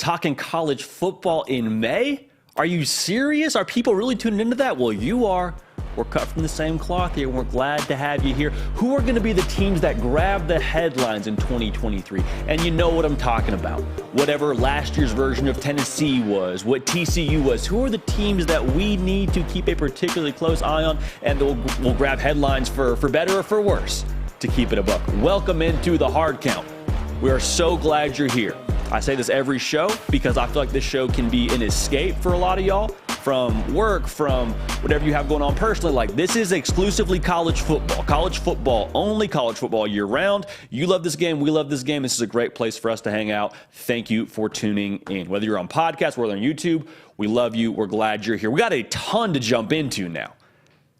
talking college football in May? Are you serious? Are people really tuning into that? Well, you are. We're cut from the same cloth here. We're glad to have you here. Who are going to be the teams that grab the headlines in 2023? And you know what I'm talking about. Whatever last year's version of Tennessee was, what TCU was, who are the teams that we need to keep a particularly close eye on and we'll grab headlines for better or for worse to keep it a buck. Welcome into the Hard Count. We are so glad you're here. I say this every show because I feel like this show can be an escape for a lot of y'all from work, from whatever you have going on personally. Like, this is exclusively college football, only college football year round. You love this game. We love this game. This is a great place for us to hang out. Thank you for tuning in. Whether you're on podcast, whether on YouTube, we love you. We're glad you're here. We got a ton to jump into now.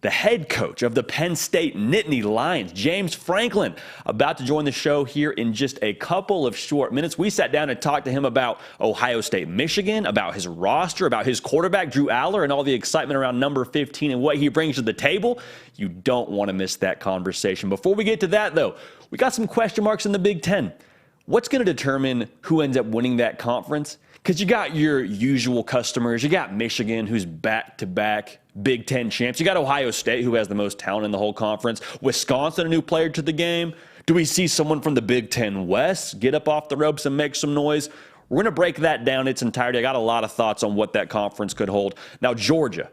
The head coach of the Penn State Nittany Lions, James Franklin, about to join the show here in just a couple of short minutes. We sat down and talked to him about Ohio State, Michigan, about his roster, about his quarterback, Drew Allar, and all the excitement around number 15 and what he brings to the table. You don't want to miss that conversation. Before we get to that, though, we got some question marks in the Big Ten. What's going to determine who ends up winning that conference? Because you got your usual customers. You got Michigan, who's back-to-back Big Ten champs. You got Ohio State, who has the most talent in the whole conference. Wisconsin, a new player to the game. Do we see someone from the Big Ten West get up off the ropes and make some noise? We're going to break that down in its entirety. I got a lot of thoughts on what that conference could hold. Now, Georgia.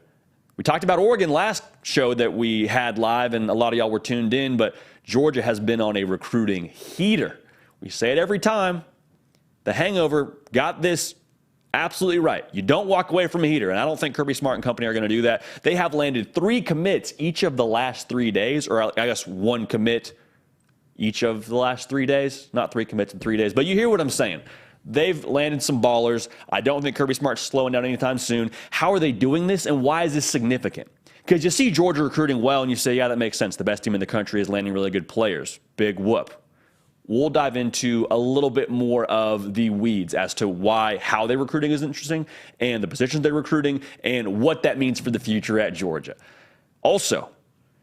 We talked about Oregon last show that we had live, and a lot of y'all were tuned in, but Georgia has been on a recruiting heater. We say it every time. The Hangover got this absolutely right. You don't walk away from a heater, and I don't think Kirby Smart and company are going to do that. They have landed 3 commits each of the last 3 days, or I guess 1 commit each of the last 3 days. Not 3 commits in 3 days, but you hear what I'm saying. They've landed some ballers. I don't think Kirby Smart's slowing down anytime soon. How are they doing this, and why is this significant? Because you see Georgia recruiting well, and you say, yeah, that makes sense. The best team in the country is landing really good players. Big whoop. We'll dive into a little bit more of the weeds as to how they're recruiting is interesting, and the positions they're recruiting, and what that means for the future at Georgia. Also,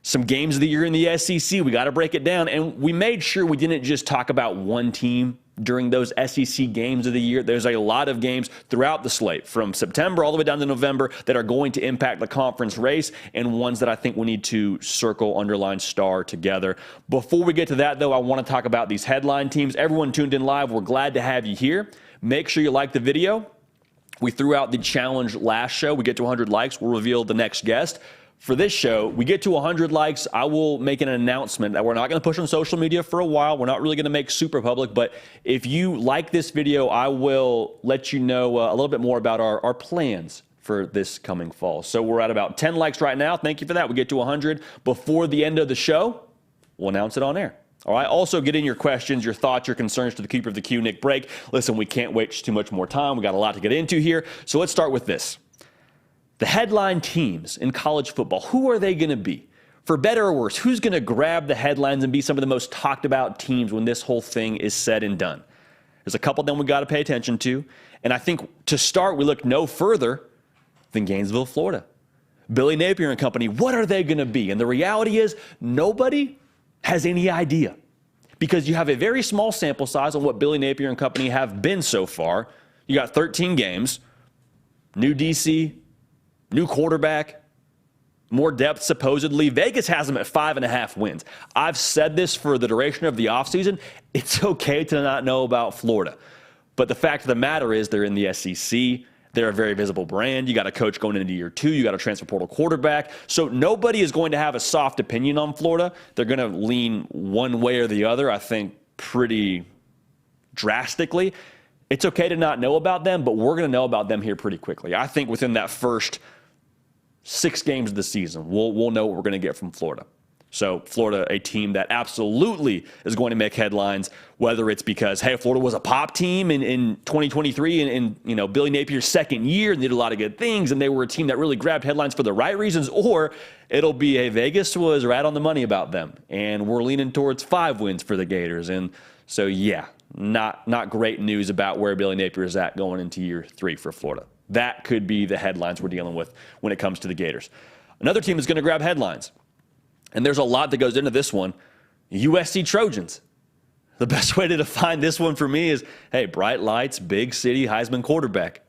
some games of the year in the SEC. We got to break it down, and we made sure we didn't just talk about one team during those SEC games of the year. There's a lot of games throughout the slate from September all the way down to November that are going to impact the conference race, and ones that I think we need to circle, underline, star together. Before we get to that, though, I want to talk about these headline teams. Everyone tuned in live, we're glad to have you here. Make sure you like the video. We threw out the challenge last show. We get to 100 likes, we'll reveal the next guest. For this show, we get to 100 likes, I will make an announcement that we're not going to push on social media for a while. We're not really going to make super public, but if you like this video, I will let you know a little bit more about our plans for this coming fall. So we're at about 10 likes right now. Thank you for that. We get to 100 before the end of the show. We'll announce it on air. All right. Also, get in your questions, your thoughts, your concerns to the keeper of the queue, Nick Brake. Listen, we can't wait too much more time. We got a lot to get into here. So let's start with this. The headline teams in college football, who are they going to be? For better or worse, who's going to grab the headlines and be some of the most talked about teams when this whole thing is said and done? There's a couple of them we got to pay attention to. And I think to start, we look no further than Gainesville, Florida. Billy Napier and company, what are they going to be? And the reality is nobody has any idea, because you have a very small sample size on what Billy Napier and company have been so far. You got 13 games, new DC, new quarterback, more depth supposedly. Vegas has them at 5.5 wins. I've said this for the duration of the offseason. It's okay to not know about Florida. But the fact of the matter is they're in the SEC. They're a very visible brand. You got a coach going into year 2. You got a transfer portal quarterback. So nobody is going to have a soft opinion on Florida. They're going to lean one way or the other, I think, pretty drastically. It's okay to not know about them, but we're going to know about them here pretty quickly. I think within that first 6 games of the season, we'll know what we're going to get from Florida. So Florida, a team that absolutely is going to make headlines, whether it's because, hey, Florida was a pop team in 2023 and Billy Napier's second year and they did a lot of good things, and they were a team that really grabbed headlines for the right reasons, or it'll be, hey, Vegas was right on the money about them, and we're leaning towards 5 wins for the Gators. And so, yeah, not great news about where Billy Napier is at going into year 3 for Florida. That could be the headlines we're dealing with when it comes to the Gators. Another team is going to grab headlines, and there's a lot that goes into this one. USC Trojans. The best way to define this one for me is, hey, bright lights, big city, Heisman quarterback.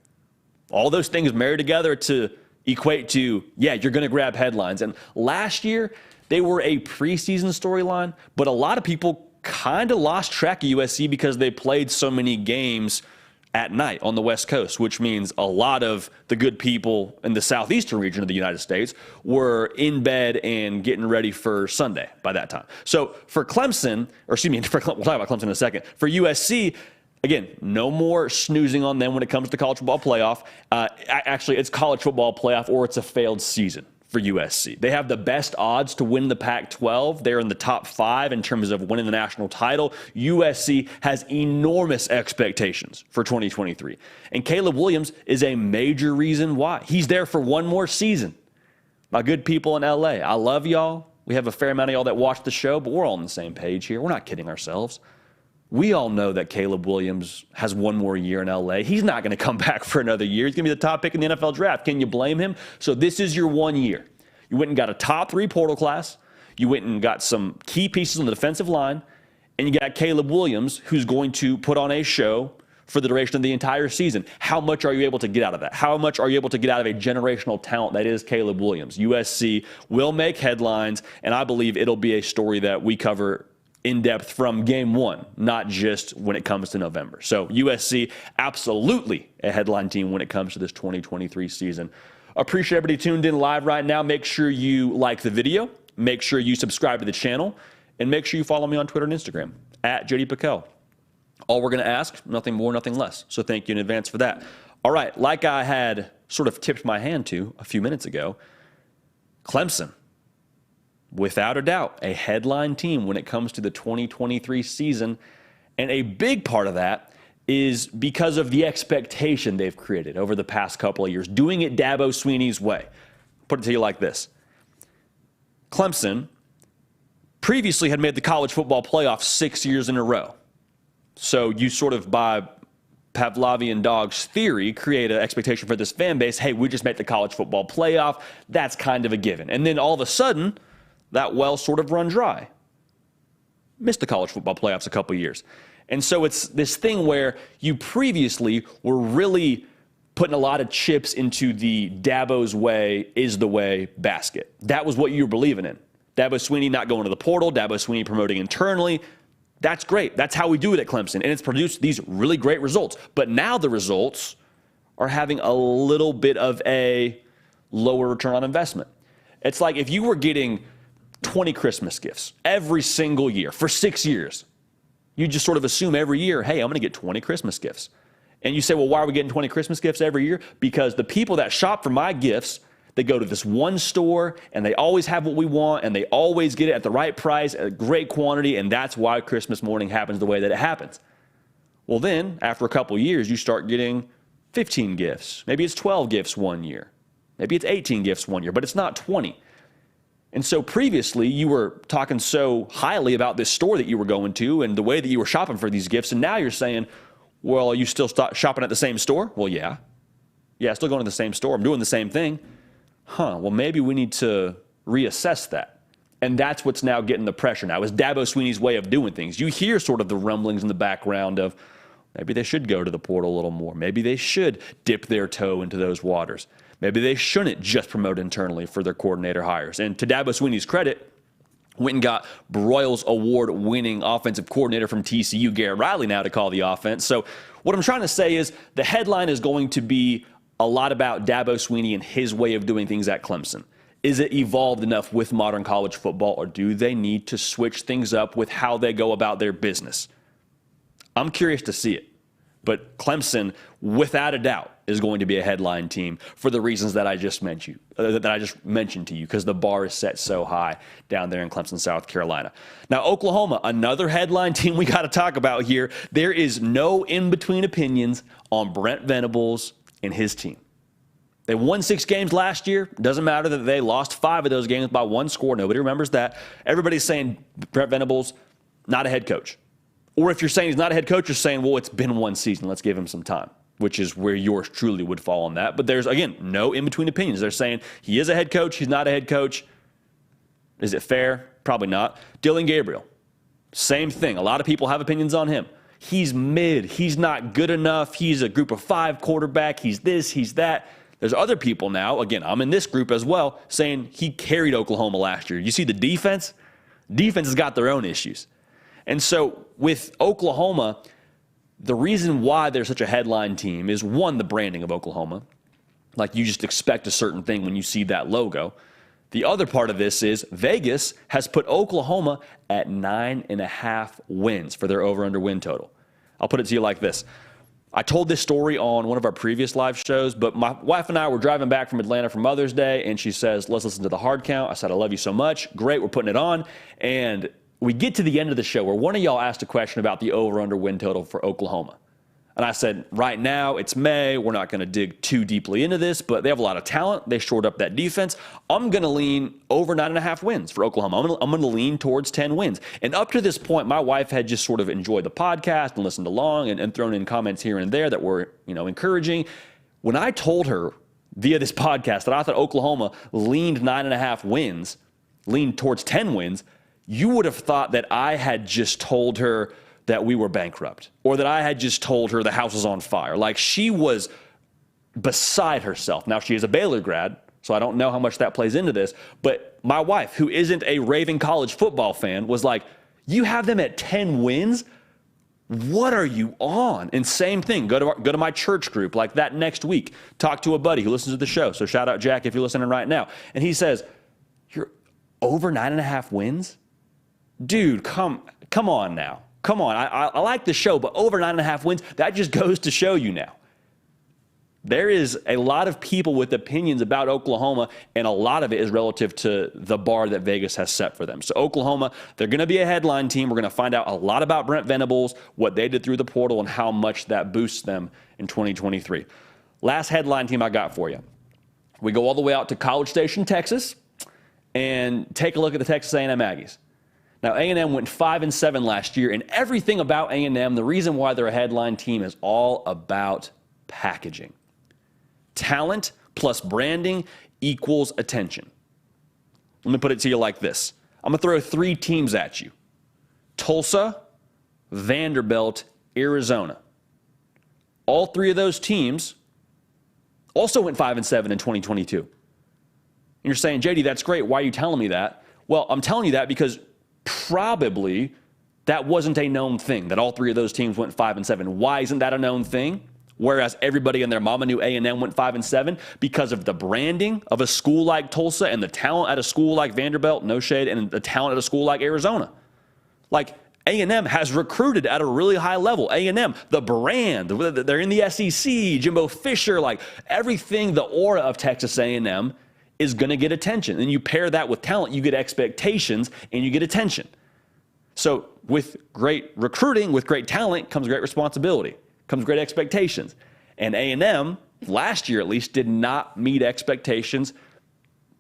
All those things married together to equate to, yeah, you're going to grab headlines. And last year, they were a preseason storyline, but a lot of people kind of lost track of USC because they played so many games at night on the West Coast, which means a lot of the good people in the southeastern region of the United States were in bed and getting ready for Sunday by that time. So for Clemson, or excuse me, we'll talk about Clemson in a second. For USC, again, no more snoozing on them when it comes to college football playoff. Actually, it's college football playoff or it's a failed season for USC. They have the best odds to win the Pac-12. They're in the top 5 in terms of winning the national title. USC has enormous expectations for 2023. And Caleb Williams is a major reason why. He's there for one more season. My good people in LA, I love y'all. We have a fair amount of y'all that watch the show, but we're all on the same page here. We're not kidding ourselves. We all know that Caleb Williams has one more year in LA. He's not going to come back for another year. He's going to be the top pick in the NFL draft. Can you blame him? So this is your 1 year. You went and got a top 3 portal class. You went and got some key pieces on the defensive line. And you got Caleb Williams, who's going to put on a show for the duration of the entire season. How much are you able to get out of that? How much are you able to get out of a generational talent that is Caleb Williams? USC will make headlines, and I believe it'll be a story that we cover in depth from game 1, not just when it comes to November. So USC, absolutely a headline team when it comes to this 2023 season. Appreciate everybody tuned in live right now. Make sure you like the video. Make sure you subscribe to the channel. And make sure you follow me on Twitter and Instagram, @JDPiquel. All we're going to ask, nothing more, nothing less. So thank you in advance for that. All right, like I had sort of tipped my hand to a few minutes ago, Clemson, without a doubt, a headline team when it comes to the 2023 season. And a big part of that is because of the expectation they've created over the past couple of years, doing it Dabo Swinney's way. Put it to you like this. Clemson previously had made the college football playoff 6 years in a row. So you sort of, by Pavlovian Dawgs theory, create an expectation for this fan base. Hey, we just made the college football playoff. That's kind of a given. And then all of a sudden, that well sort of run dry. Missed the college football playoffs a couple years. And so it's this thing where you previously were really putting a lot of chips into the Dabo's way is the way basket. That was what you were believing in. Dabo Swinney not going to the portal, Dabo Swinney promoting internally. That's great. That's how we do it at Clemson. And it's produced these really great results. But now the results are having a little bit of a lower return on investment. It's like if you were getting 20 Christmas gifts every single year for 6 years. You just sort of assume every year, hey, I'm going to get 20 Christmas gifts. And you say, well, why are we getting 20 Christmas gifts every year? Because the people that shop for my gifts, they go to this one store and they always have what we want and they always get it at the right price, at a great quantity, and that's why Christmas morning happens the way that it happens. Well, then, after a couple of years, you start getting 15 gifts. Maybe it's 12 gifts one year. Maybe it's 18 gifts one year, but it's not 20. And so previously, you were talking so highly about this store that you were going to and the way that you were shopping for these gifts, and now you're saying, well, are you still shopping at the same store? Well, yeah. Yeah, still going to the same store. I'm doing the same thing. Well, maybe we need to reassess that. And that's what's now getting the pressure now, is Dabo Swinney's way of doing things. You hear sort of the rumblings in the background of maybe they should go to the portal a little more. Maybe they should dip their toe into those waters. Maybe they shouldn't just promote internally for their coordinator hires. And to Dabo Swinney's credit, went and got Broyles Award-winning offensive coordinator from TCU, Garrett Riley, now to call the offense. So what I'm trying to say is the headline is going to be a lot about Dabo Swinney and his way of doing things at Clemson. Is it evolved enough with modern college football, or do they need to switch things up with how they go about their business? I'm curious to see it. But Clemson, without a doubt, is going to be a headline team for the reasons that I just mentioned to you, because the bar is set so high down there in Clemson, South Carolina. Now, Oklahoma, another headline team we got to talk about here. There is no in-between opinions on Brent Venables and his team. They won 6 games last year. Doesn't matter that they lost 5 of those games by 1 score. Nobody remembers that. Everybody's saying Brent Venables, not a head coach. Or if you're saying he's not a head coach, you're saying, well, it's been 1 season. Let's give him some time, which is where yours truly would fall on that. But there's, again, no in-between opinions. They're saying he is a head coach. He's not a head coach. Is it fair? Probably not. Dylan Gabriel, Same thing. A lot of people have opinions on him. He's mid. He's not good enough. He's a group of 5 quarterback. He's this, he's that. There's other people now, again, I'm in this group as well, saying he carried Oklahoma last year. You see the defense? Defense has got their own issues. And so with Oklahoma, the reason why they're such a headline team is, one, the branding of Oklahoma. Like, you just expect a certain thing when you see that logo. The other part of this is Vegas has put Oklahoma at 9.5 wins for their over-under win total. I'll put it to you like this. I told this story on one of our previous live shows, but my wife and I were driving back from Atlanta for Mother's Day, and she says, let's listen to the hard count. I said, I love you so much. Great, we're putting it on. And we get to the end of the show where one of y'all asked a question about the over-under win total for Oklahoma. And I said, right now, it's May. We're not going to dig too deeply into this, but they have a lot of talent. They shored up that defense. I'm going to lean over 9.5 wins for Oklahoma. I'm going to lean towards 10 wins. And up to this point, my wife had just sort of enjoyed the podcast and listened along and thrown in comments here and there that were, encouraging. When I told her via this podcast that I thought Oklahoma leaned 9.5 wins, leaned towards 10 wins, you would have thought that I had just told her that we were bankrupt, or that I had just told her the house was on fire. Like, she was beside herself. Now, she is a Baylor grad, so I don't know how much that plays into this, but my wife, who isn't a raving college football fan, was like, you have them at 10 wins? What are you on? And same thing, go to my church group like that next week. Talk to a buddy who listens to the show. So shout out Jack if you're listening right now. And he says, you're over 9.5 wins? Dude, come on now. Come on, I like the show, but over 9.5 wins, that just goes to show you now. There is a lot of people with opinions about Oklahoma, and a lot of it is relative to the bar that Vegas has set for them. So Oklahoma, they're going to be a headline team. We're going to find out a lot about Brent Venables, what they did through the portal, and how much that boosts them in 2023. Last headline team I got for you. We go all the way out to College Station, Texas, and take a look at the Texas A&M Aggies. Now, A&M went 5-7 last year, and everything about A&M, the reason why they're a headline team, is all about packaging. Talent plus branding equals attention. Let me put it to you like this. I'm going to throw 3 teams at you. Tulsa, Vanderbilt, Arizona. All 3 of those teams also went 5-7 in 2022. And you're saying, JD, that's great. Why are you telling me that? Well, I'm telling you that because probably that wasn't a known thing, that all 3 of those teams went 5-7. Why isn't that a known thing? Whereas everybody and their mama knew A&M went 5-7 because of the branding of a school like Tulsa and the talent at a school like Vanderbilt, no shade, and the talent at a school like Arizona. Like, A&M has recruited at a really high level. A&M, the brand, they're in the SEC, Jimbo Fisher, like everything, the aura of Texas A&M is going to get attention. And you pair that with talent, you get expectations, and you get attention. So with great recruiting, with great talent, comes great responsibility, comes great expectations. And A&M, last year at least, did not meet expectations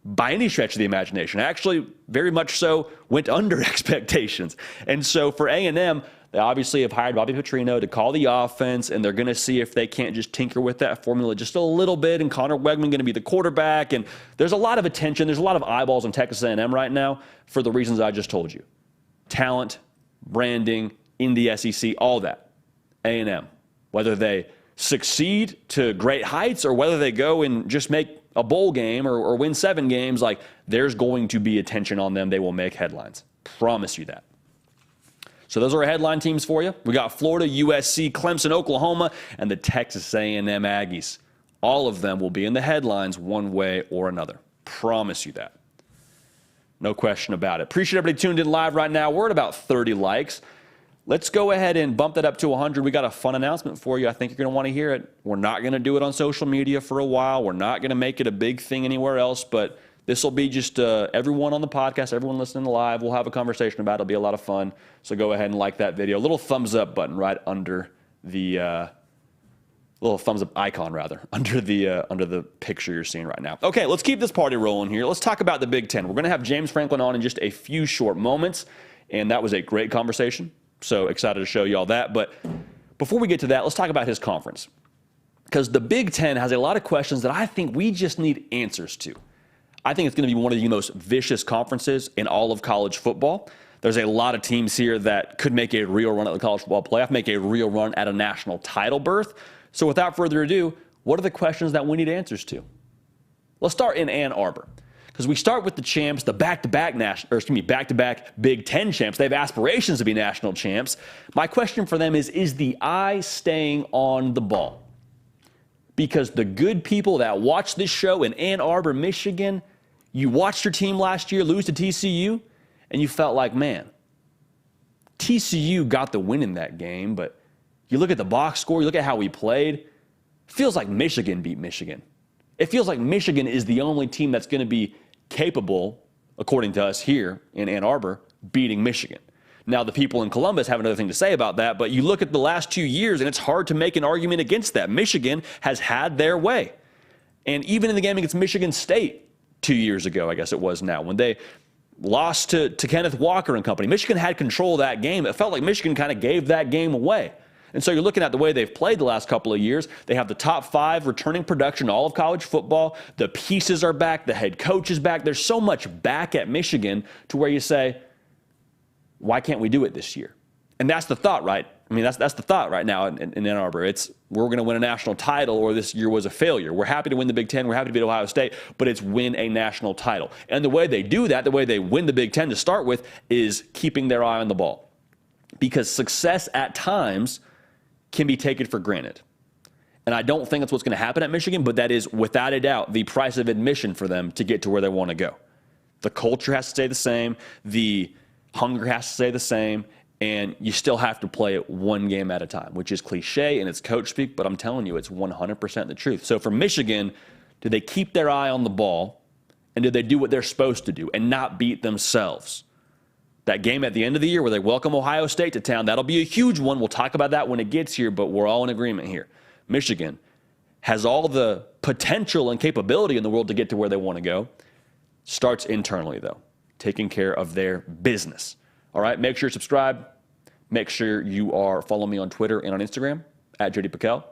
by any stretch of the imagination. Actually, very much so, went under expectations. And so for A&M, they obviously have hired Bobby Petrino to call the offense, and they're going to see if they can't just tinker with that formula just a little bit, and Connor Wegman going to be the quarterback. And there's a lot of attention. There's a lot of eyeballs on Texas A&M right now for the reasons I just told you. Talent, branding, in the SEC, all that. A&M, whether they succeed to great heights or whether they go and just make a bowl game or win 7 games, like, there's going to be attention on them. They will make headlines. Promise you that. So those are our headline teams for you. We got Florida, USC, Clemson, Oklahoma, and the Texas A&M Aggies. All of them will be in the headlines one way or another. Promise you that. No question about it. Appreciate everybody tuned in live right now. We're at about 30 likes. Let's go ahead and bump that up to 100. We got a fun announcement for you. I think you're going to want to hear it. We're not going to do it on social media for a while. We're not going to make it a big thing anywhere else, but this will be just everyone on the podcast, everyone listening live. We'll have a conversation about it. It'll be a lot of fun. So go ahead and like that video. A little thumbs up button right under the little thumbs up icon rather under the picture you're seeing right now. Okay, let's keep this party rolling here. Let's talk about the Big Ten. We're going to have James Franklin on in just a few short moments, and that was a great conversation. So excited to show you all that. But before we get to that, let's talk about his conference, because the Big Ten has a lot of questions that I think we just need answers to. I think it's going to be one of the most vicious conferences in all of college football. There's a lot of teams here that could make a real run at the college football playoff, make a real run at a national title berth. So without further ado, what are the questions that we need answers to? Let's start in Ann Arbor, because we start with the champs, the back-to-back Big Ten champs. They have aspirations to be national champs. My question for them is the eye staying on the ball? Because the good people that watch this show in Ann Arbor, Michigan, you watched your team last year lose to TCU, and you felt like, man, TCU got the win in that game, but you look at the box score, you look at how we played, it feels like Michigan beat Michigan. It feels like Michigan is the only team that's going to be capable, according to us here in Ann Arbor, beating Michigan. Now, the people in Columbus have another thing to say about that, but you look at the last 2 years, and it's hard to make an argument against that. Michigan has had their way. And even in the game against Michigan State 2 years ago, I guess it was now, when they lost to Kenneth Walker and company, Michigan had control of that game. It felt like Michigan kind of gave that game away. And so you're looking at the way they've played the last couple of years. They have the top 5 returning production in all of college football. The pieces are back. The head coach is back. There's so much back at Michigan to where you say, why can't we do it this year? And that's the thought, right? I mean, that's the thought right now in Ann Arbor. It's we're going to win a national title, or this year was a failure. We're happy to win the Big Ten. We're happy to beat Ohio State, but it's win a national title. And the way they do that, the way they win the Big Ten to start with, is keeping their eye on the ball. Because success at times can be taken for granted. And I don't think that's what's going to happen at Michigan, but that is, without a doubt, the price of admission for them to get to where they want to go. The culture has to stay the same. The hunger has to stay the same. And you still have to play it one game at a time, which is cliche and it's coach speak, but I'm telling you, it's 100% the truth. So for Michigan, do they keep their eye on the ball, and do they do what they're supposed to do and not beat themselves? That game at the end of the year where they welcome Ohio State to town, that'll be a huge one. We'll talk about that when it gets here, but we're all in agreement here. Michigan has all the potential and capability in the world to get to where they want to go. Starts internally, though, taking care of their business. All right, make sure you're subscribed. Make sure you are following me on Twitter and on Instagram, at JD Piquel.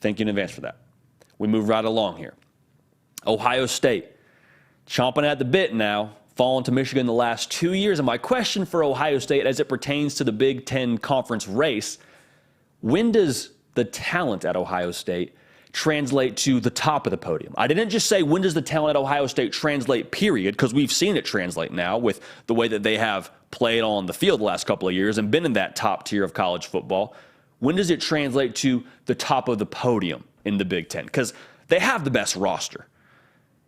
Thank you in advance for that. We move right along here. Ohio State, chomping at the bit now, fallen to Michigan the last 2 years. And my question for Ohio State as it pertains to the Big Ten conference race, when does the talent at Ohio State translate to the top of the podium? I didn't just say when does the talent at Ohio State translate, period, because we've seen it translate now with the way that they have played on the field the last couple of years and been in that top tier of college football. When does it translate to the top of the podium in the Big Ten? Because they have the best roster.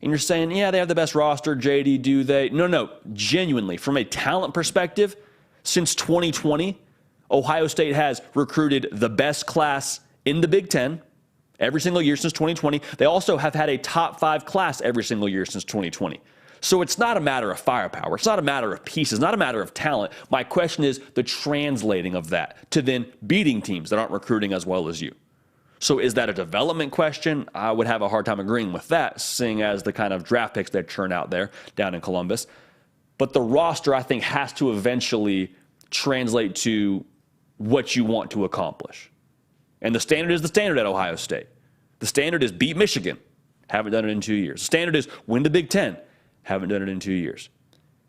And you're saying, yeah, they have the best roster, JD, do they? No, genuinely, from a talent perspective, since 2020, Ohio State has recruited the best class in the Big Ten every single year since 2020. They also have had a top 5 class every single year since 2020. So it's not a matter of firepower. It's not a matter of pieces, not a matter of talent. My question is the translating of that to then beating teams that aren't recruiting as well as you. So is that a development question? I would have a hard time agreeing with that, seeing as the kind of draft picks that churn out there down in Columbus. But the roster, I think, has to eventually translate to what you want to accomplish. And the standard is the standard at Ohio State. The standard is beat Michigan. Haven't done it in 2 years. The standard is win the Big Ten. Haven't done it in 2 years.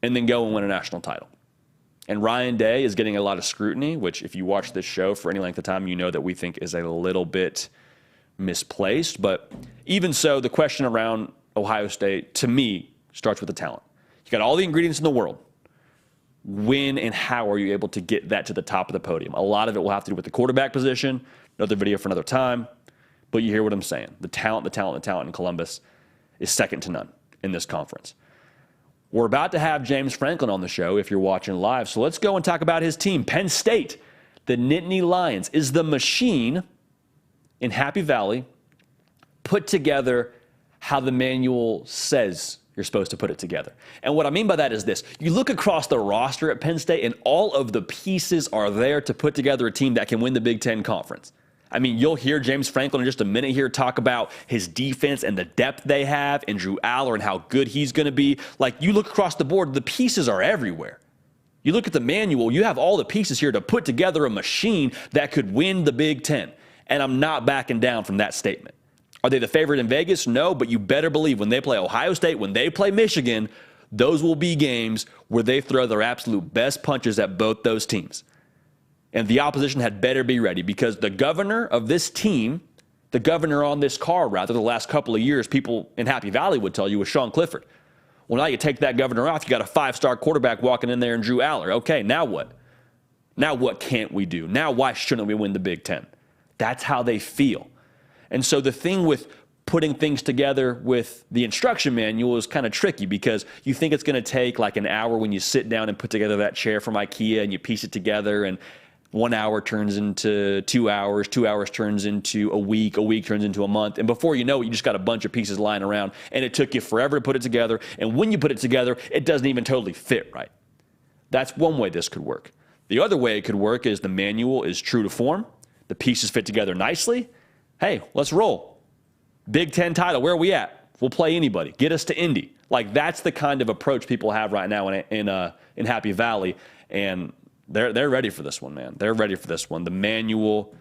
And then go and win a national title. And Ryan Day is getting a lot of scrutiny, which if you watch this show for any length of time, you know that we think is a little bit misplaced. But even so, the question around Ohio State, to me, starts with the talent. You got all the ingredients in the world. When and how are you able to get that to the top of the podium? A lot of it will have to do with the quarterback position. Another video for another time. But you hear what I'm saying. The talent in Columbus is second to none in this conference. We're about to have James Franklin on the show if you're watching live. So let's go and talk about his team. Penn State, the Nittany Lions, is the machine in Happy Valley put together how the manual says you're supposed to put it together. And what I mean by that is this. You look across the roster at Penn State, and all of the pieces are there to put together a team that can win the Big Ten Conference. I mean, you'll hear James Franklin in just a minute here talk about his defense and the depth they have, and Drew Allar and how good he's going to be. Like, you look across the board, the pieces are everywhere. You look at the manual, you have all the pieces here to put together a machine that could win the Big Ten. And I'm not backing down from that statement. Are they the favorite in Vegas? No, but you better believe when they play Ohio State, when they play Michigan, those will be games where they throw their absolute best punches at both those teams. And the opposition had better be ready, because the governor of this team, the governor on this car, rather, the last couple of years, people in Happy Valley would tell you, was Sean Clifford. Well, now you take that governor off, you got a 5-star quarterback walking in there and Drew Allar. Okay, now what? Now what can't we do? Now why shouldn't we win the Big Ten? That's how they feel. And so the thing with putting things together with the instruction manual is kind of tricky, because you think it's going to take like an hour when you sit down and put together that chair from IKEA and you piece it together, and 1 hour turns into 2 hours, 2 hours turns into a week turns into a month, and before you know it, you just got a bunch of pieces lying around, and it took you forever to put it together, and when you put it together, it doesn't even totally fit right. That's one way this could work. The other way it could work is the manual is true to form, the pieces fit together nicely. Hey, let's roll. Big Ten title, where are we at? We'll play anybody. Get us to Indy. Like, that's the kind of approach people have right now in Happy Valley, and they're ready for this one, man. They're ready for this one. The manual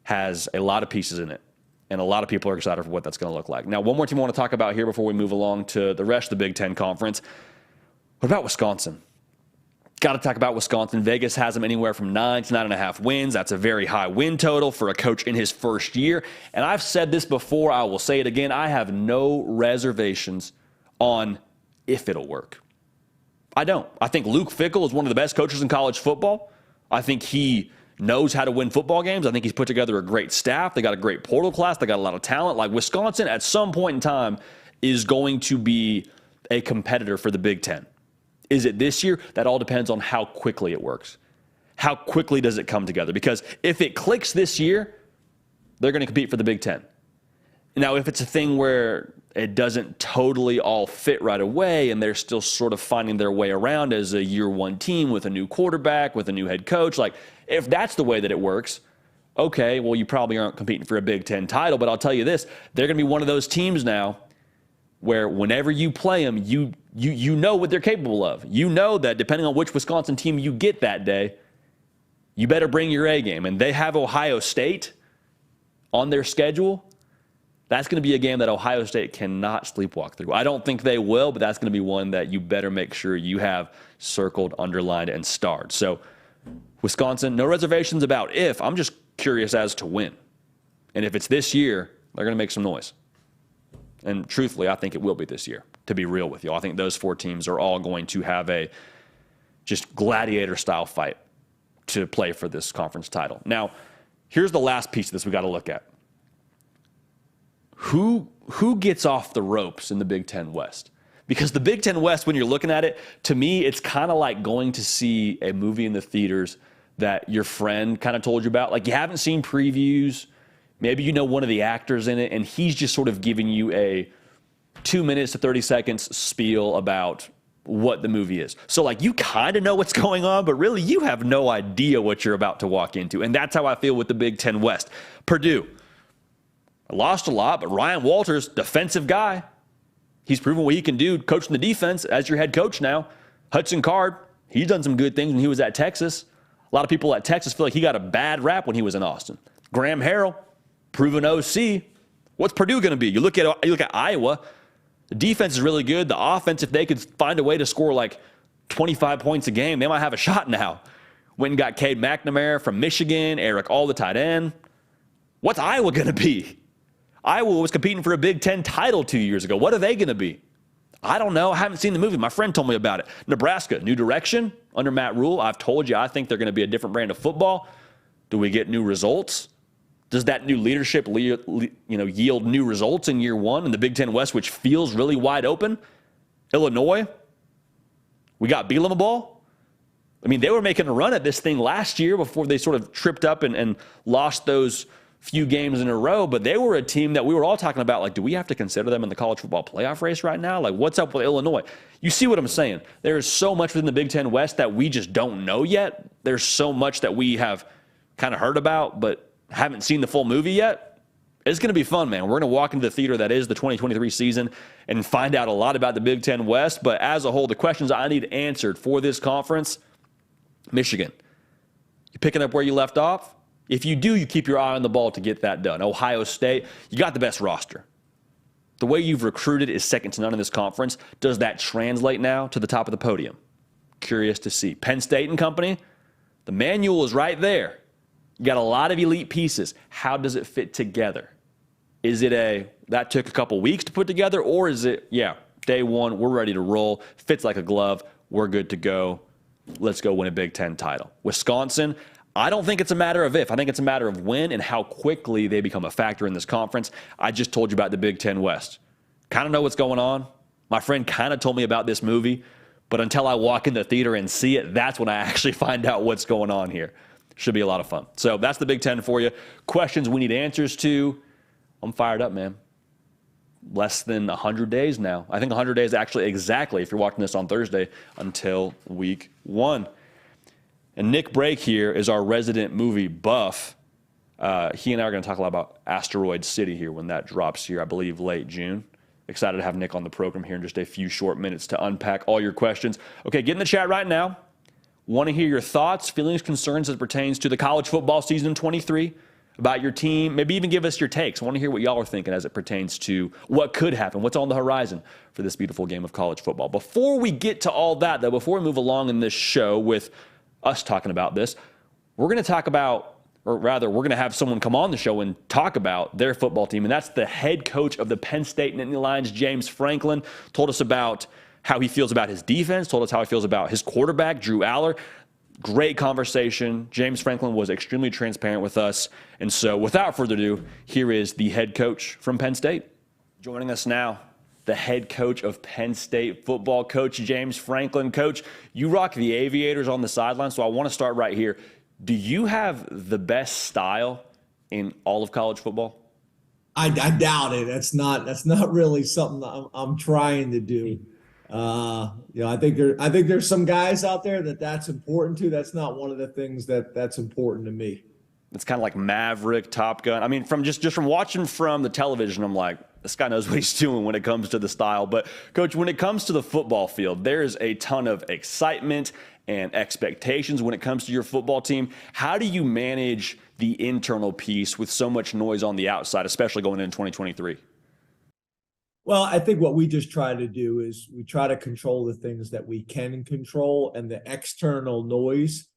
has a lot of pieces in it, and a lot of people are excited for what that's going to look like. Now, one more team I want to talk about here before we move along to the rest of the Big Ten Conference. What about Wisconsin? Got to talk about Wisconsin. Vegas has them anywhere from 9 to 9.5 wins. That's a very high win total for a coach in his first year. And I've said this before, I will say it again. I have no reservations on if it'll work. I don't. I think Luke Fickell is one of the best coaches in college football. I think he knows how to win football games. I think he's put together a great staff. They got a great portal class. They got a lot of talent. Like, Wisconsin, at some point in time, is going to be a competitor for the Big Ten. Is it this year? That all depends on how quickly it works. How quickly does it come together? Because if it clicks this year, they're going to compete for the Big Ten. Now, if it's a thing where it doesn't totally all fit right away and they're still sort of finding their way around as a year-one team with a new quarterback, with a new head coach, like, if that's the way that it works, okay, well, you probably aren't competing for a Big Ten title. But I'll tell you this, they're going to be one of those teams now where whenever you play them, you know what they're capable of. You know that depending on which Wisconsin team you get that day, you better bring your A game. And they have Ohio State on their schedule. That's going to be a game that Ohio State cannot sleepwalk through. I don't think they will, but that's going to be one that you better make sure you have circled, underlined, and starred. So Wisconsin, no reservations about if. I'm just curious as to when. And if it's this year, they're going to make some noise. And truthfully, I think it will be this year, to be real with you. I think those four teams are all going to have a just gladiator-style fight to play for this conference title. Now, here's the last piece of this we got to look at. Who gets off the ropes in the Big Ten West? Because the Big Ten West, when you're looking at it, to me, it's kind of like going to see a movie in the theaters that your friend kind of told you about. Like, you haven't seen previews. Maybe you know one of the actors in it, and he's just sort of giving you a 2 minutes to 30 seconds spiel about what the movie is. So, like, you kind of know what's going on, but really you have no idea what you're about to walk into. And that's how I feel with the Big Ten West. Purdue lost a lot, but Ryan Walters, defensive guy. He's proven what he can do coaching the defense as your head coach now. Hudson Card, he's done some good things when he was at Texas. A lot of people at Texas feel like he got a bad rap when he was in Austin. Graham Harrell, proven OC. What's Purdue going to be? You look at Iowa. The defense is really good. The offense, if they could find a way to score like 25 points a game, they might have a shot now. Went and got Cade McNamara from Michigan, Eric All, the tight end. What's Iowa going to be? Iowa was competing for a Big Ten title 2 years ago. What are they going to be? I don't know. I haven't seen the movie. My friend told me about it. Nebraska, new direction under Matt Rule. I've told you I think they're going to be a different brand of football. Do we get new results? Does that new leadership yield new results in year one in the Big Ten West, which feels really wide open? Illinois, we got Bielema ball. I mean, they were making a run at this thing last year before they sort of tripped up and lost those few games in a row, but they were a team that we were all talking about, like, do we have to consider them in the college football playoff race right now? Like, what's up with Illinois? You see what I'm saying? There is so much within the Big Ten West that we just don't know yet. There's so much that we have kind of heard about, but haven't seen the full movie yet. It's going to be fun, man. We're going to walk into the theater that is the 2023 season and find out a lot about the Big Ten West, but as a whole, the questions I need answered for this conference, Michigan, you picking up where you left off? If you do, you keep your eye on the ball to get that done. Ohio State, you got the best roster. The way you've recruited is second to none in this conference. Does that translate now to the top of the podium? Curious to see. Penn State and company, the manual is right there. You got a lot of elite pieces. How does it fit together? Is it that took a couple weeks to put together, or is it, day one, we're ready to roll, fits like a glove, we're good to go, let's go win a Big Ten title? Wisconsin, I don't think it's a matter of if. I think it's a matter of when and how quickly they become a factor in this conference. I just told you about the Big Ten West. Kind of know what's going on. My friend kind of told me about this movie, but until I walk in the theater and see it, that's when I actually find out what's going on here. Should be a lot of fun. So that's the Big Ten for you. Questions we need answers to. I'm fired up, man. Less than 100 days now. I think 100 days actually exactly, if you're watching this on Thursday, until week 1. And Nick Brake here is our resident movie buff. He and I are going to talk a lot about Asteroid City here when that drops here, I believe, late June. Excited to have Nick on the program here in just a few short minutes to unpack all your questions. Okay, get in the chat right now. Want to hear your thoughts, feelings, concerns as it pertains to the college football season in 23, about your team. Maybe even give us your takes. I want to hear what y'all are thinking as it pertains to what could happen, what's on the horizon for this beautiful game of college football. Before we get to all that, though, before we move along in this show with us talking about this, we're going to talk about, or rather, we're going to have someone come on the show and talk about their football team, and that's the head coach of the Penn State Nittany Lions, James Franklin. Told us about how he feels about his defense, told us how he feels about his quarterback, Drew Allar. Great conversation. James Franklin was extremely transparent with us. And so without further ado, here is the head coach from Penn State. Joining us now, the head coach of Penn State football, Coach James Franklin. Coach, you rock the Aviators on the sideline, so I want to start right here. Do you have the best style in all of college football? I doubt it. That's not really something I'm trying to do. I think there's some guys out there that's important to. That's not one of the things that's important to me. It's kind of like Maverick, Top Gun. I mean, from just from watching from the television, I'm like, this guy knows what he's doing when it comes to the style. But Coach, when it comes to the football field, there's a ton of excitement and expectations when it comes to your football team. How do you manage the internal piece with so much noise on the outside, especially going into 2023? Well, I think what we just try to do is we try to control the things that we can control, and the external noise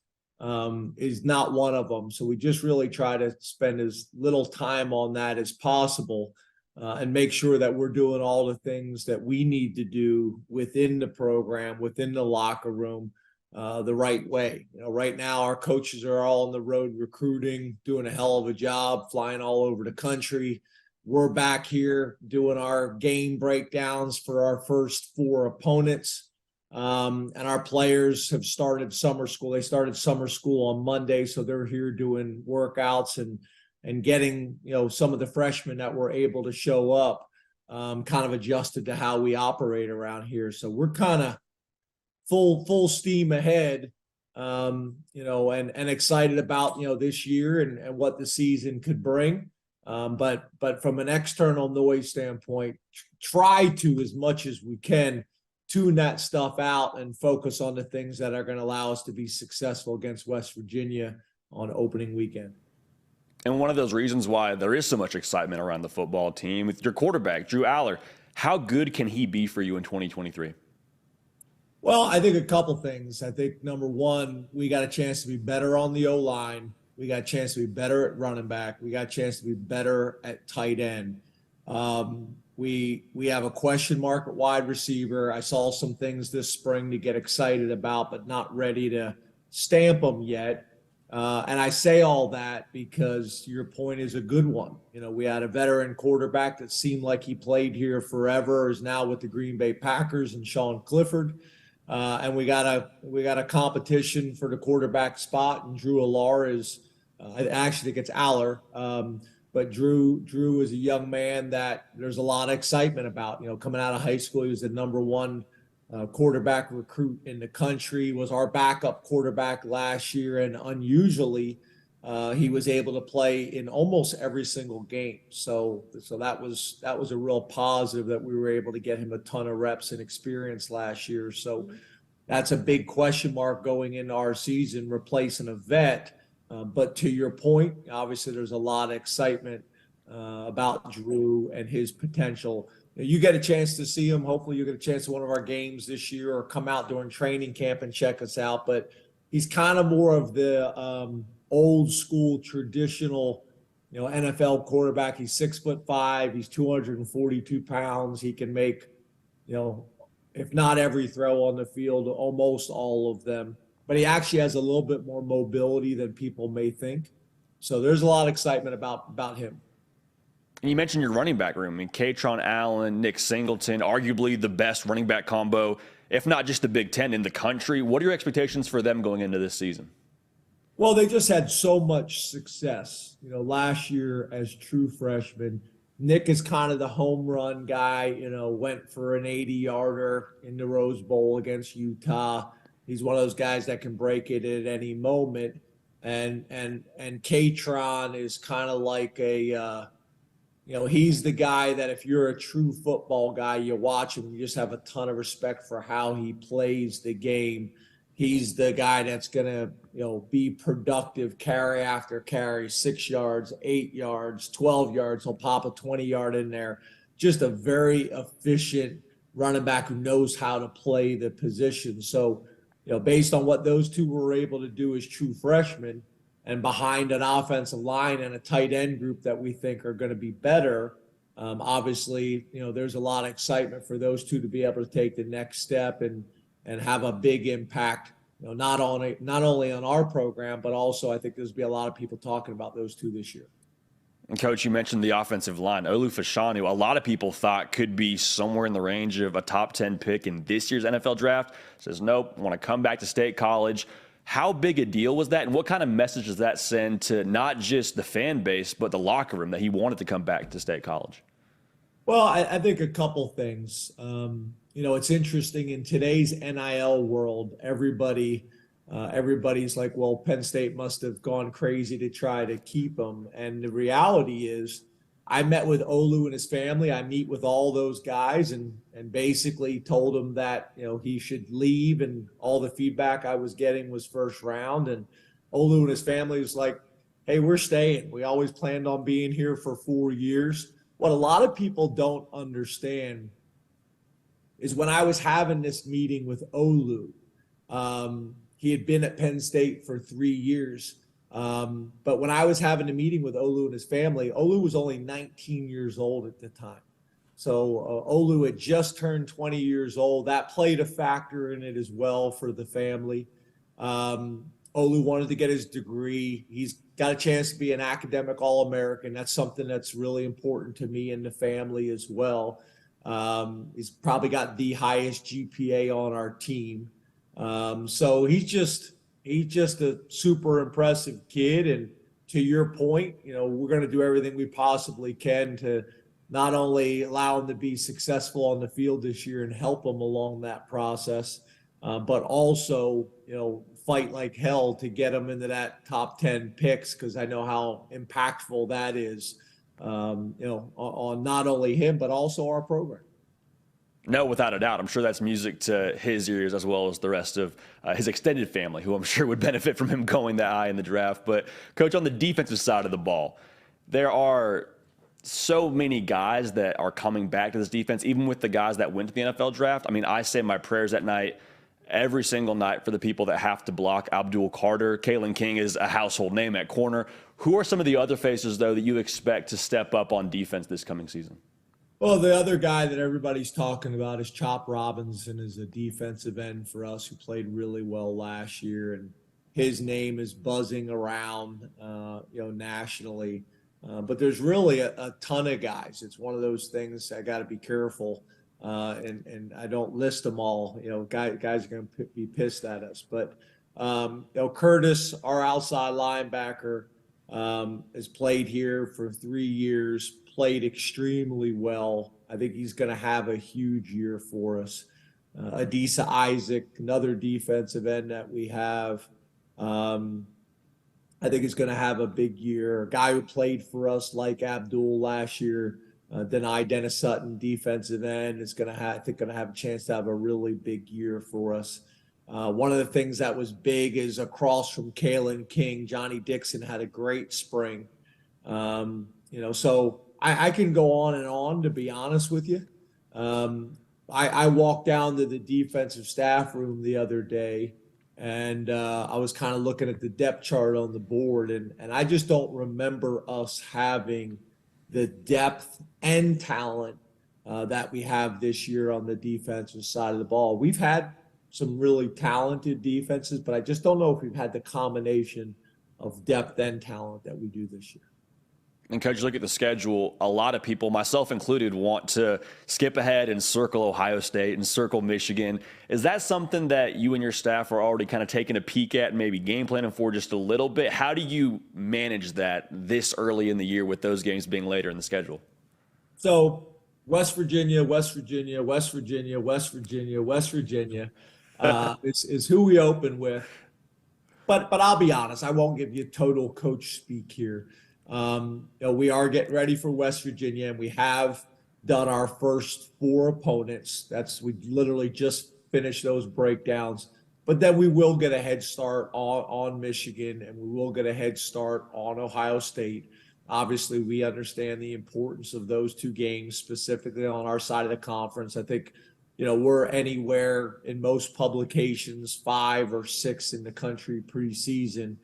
is not one of them. So we just really try to spend as little time on that as possible and make sure that we're doing all the things that we need to do within the program, within the locker room, the right way. Right now our coaches are all on the road recruiting, doing a hell of a job, flying all over the country. We're back here doing our game breakdowns for our first 4 opponents. And our players have started summer school. They started summer school on Monday, so they're here doing workouts and getting, some of the freshmen that were able to show up kind of adjusted to how we operate around here. So we're kind of full steam ahead, and excited about, this year and what the season could bring. But from an external noise standpoint, try to, as much as we can, tune that stuff out and focus on the things that are going to allow us to be successful against West Virginia on opening weekend. And one of those reasons why there is so much excitement around the football team with your quarterback, Drew Allar, how good can he be for you in 2023? Well, I think a couple things. I think, number one, we got a chance to be better on the O-line. We got a chance to be better at running back. We got a chance to be better at tight end. We have a question mark at wide receiver. I saw some things this spring to get excited about, but not ready to stamp them yet. And I say all that because your point is a good one. We had a veteran quarterback that seemed like he played here forever, is now with the Green Bay Packers, and Sean Clifford. And we got a competition for the quarterback spot, and Drew Allar is. I actually think it's Allar, but Drew is a young man that there's a lot of excitement about. Coming out of high school, he was the number 1 quarterback recruit in the country, was our backup quarterback last year, and unusually, he was able to play in almost every single game. So that was a real positive that we were able to get him a ton of reps and experience last year. So that's a big question mark going into our season, replacing a vet. But to your point, obviously there's a lot of excitement about Drew and his potential. you get a chance to see him. Hopefully you get a chance to one of our games this year or come out during training camp and check us out. But he's kind of more of the old school traditional, NFL quarterback. He's 6'5". He's 242 pounds. He can make, if not every throw on the field, almost all of them. But he actually has a little bit more mobility than people may think. So there's a lot of excitement about him. And you mentioned your running back room. I mean, Katron Allen, Nick Singleton, arguably the best running back combo, if not just the Big Ten in the country. What are your expectations for them going into this season? Well, they just had so much success. Last year as true freshmen, Nick is kind of the home run guy, went for an 80-yarder in the Rose Bowl against Utah. He's one of those guys that can break it at any moment. And Katron is kind of like he's the guy that if you're a true football guy, you watch him, you just have a ton of respect for how he plays the game. He's the guy that's going to, be productive carry after carry, 6 yards, 8 yards, 12 yards. He'll pop a 20-yard in there. Just a very efficient running back who knows how to play the position. So, based on what those two were able to do as true freshmen and behind an offensive line and a tight end group that we think are going to be better, obviously, there's a lot of excitement for those two to be able to take the next step and have a big impact, not only on our program, but also I think there's be a lot of people talking about those two this year. And Coach, you mentioned the offensive line. Olu Fashanu, a lot of people thought could be somewhere in the range of a top 10 pick in this year's NFL draft. Says, nope, want to come back to State College. How big a deal was that? And what kind of message does that send to not just the fan base, but the locker room that he wanted to come back to State College? Well, I think a couple things. It's interesting in today's NIL world, everybody's like, well, Penn State must have gone crazy to try to keep him. And the reality is I met with Olu and his family. I meet with all those guys and basically told him that, he should leave. And all the feedback I was getting was first round. And Olu and his family was like, hey, we're staying. We always planned on being here for 4 years. What a lot of people don't understand is when I was having this meeting with Olu, he had been at Penn State for 3 years. But when I was having a meeting with Olu and his family, Olu was only 19 years old at the time. So Olu had just turned 20 years old. That played a factor in it as well for the family. Olu wanted to get his degree. He's got a chance to be an academic All-American. That's something that's really important to me and the family as well. He's probably got the highest GPA on our team. So he's just a super impressive kid. And to your point, we're going to do everything we possibly can to not only allow him to be successful on the field this year and help him along that process, but also, fight like hell to get him into that top 10 picks, because I know how impactful that is, on not only him, but also our program. No, without a doubt. I'm sure that's music to his ears as well as the rest of his extended family, who I'm sure would benefit from him going that high in the draft. But, Coach, on the defensive side of the ball, there are so many guys that are coming back to this defense, even with the guys that went to the NFL draft. I mean, I say my prayers at night every single night for the people that have to block Abdul Carter. Kalen King is a household name at corner. Who are some of the other faces, though, that you expect to step up on defense this coming season? Well, the other guy that everybody's talking about is Chop Robinson, is a defensive end for us who played really well last year, and his name is buzzing around, nationally. But there's really a ton of guys. It's one of those things I got to be careful, and I don't list them all. Guys are going to be pissed at us. But Curtis, our outside linebacker, has played here for 3 years. Played extremely well. I think he's going to have a huge year for us. Adisa Isaac, another defensive end that we have, I think is going to have a big year. A guy who played for us like Abdul last year, Dennis Sutton, defensive end, is going to have a chance to have a really big year for us. One of the things that was big is across from Kalen King, Johnny Dixon had a great spring. So I can go on and on, to be honest with you. I walked down to the defensive staff room the other day, and I was kind of looking at the depth chart on the board, and I just don't remember us having the depth and talent that we have this year on the defensive side of the ball. We've had some really talented defenses, but I just don't know if we've had the combination of depth and talent that we do this year. And Coach, look at the schedule. A lot of people, myself included, want to skip ahead and circle Ohio State and circle Michigan. Is that something that you and your staff are already kind of taking a peek at and maybe game planning for just a little bit? How do you manage that this early in the year with those games being later in the schedule? So West Virginia, West Virginia, West Virginia, West Virginia, West Virginia is who we open with. But I'll be honest, I won't give you total coach speak here. We are getting ready for West Virginia, and we have done our first 4 opponents. We literally just finished those breakdowns. But then we will get a head start on Michigan, and we will get a head start on Ohio State. Obviously, we understand the importance of those 2 games, specifically on our side of the conference. I think, we're anywhere in most publications 5 or 6 in the country preseason.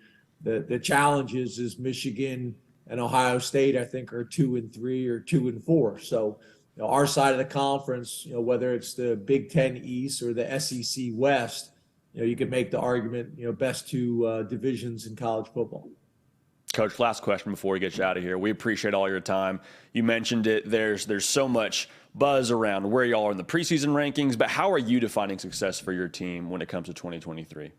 The challenge is Michigan and Ohio State, I think, are 2 and 3 or 2 and 4. So, our side of the conference, whether it's the Big Ten East or the SEC West, you could make the argument, best 2 divisions in college football. Coach, last question before we get you out of here. We appreciate all your time. You mentioned it. There's so much buzz around where y'all are in the preseason rankings, but how are you defining success for your team when it comes to 2023?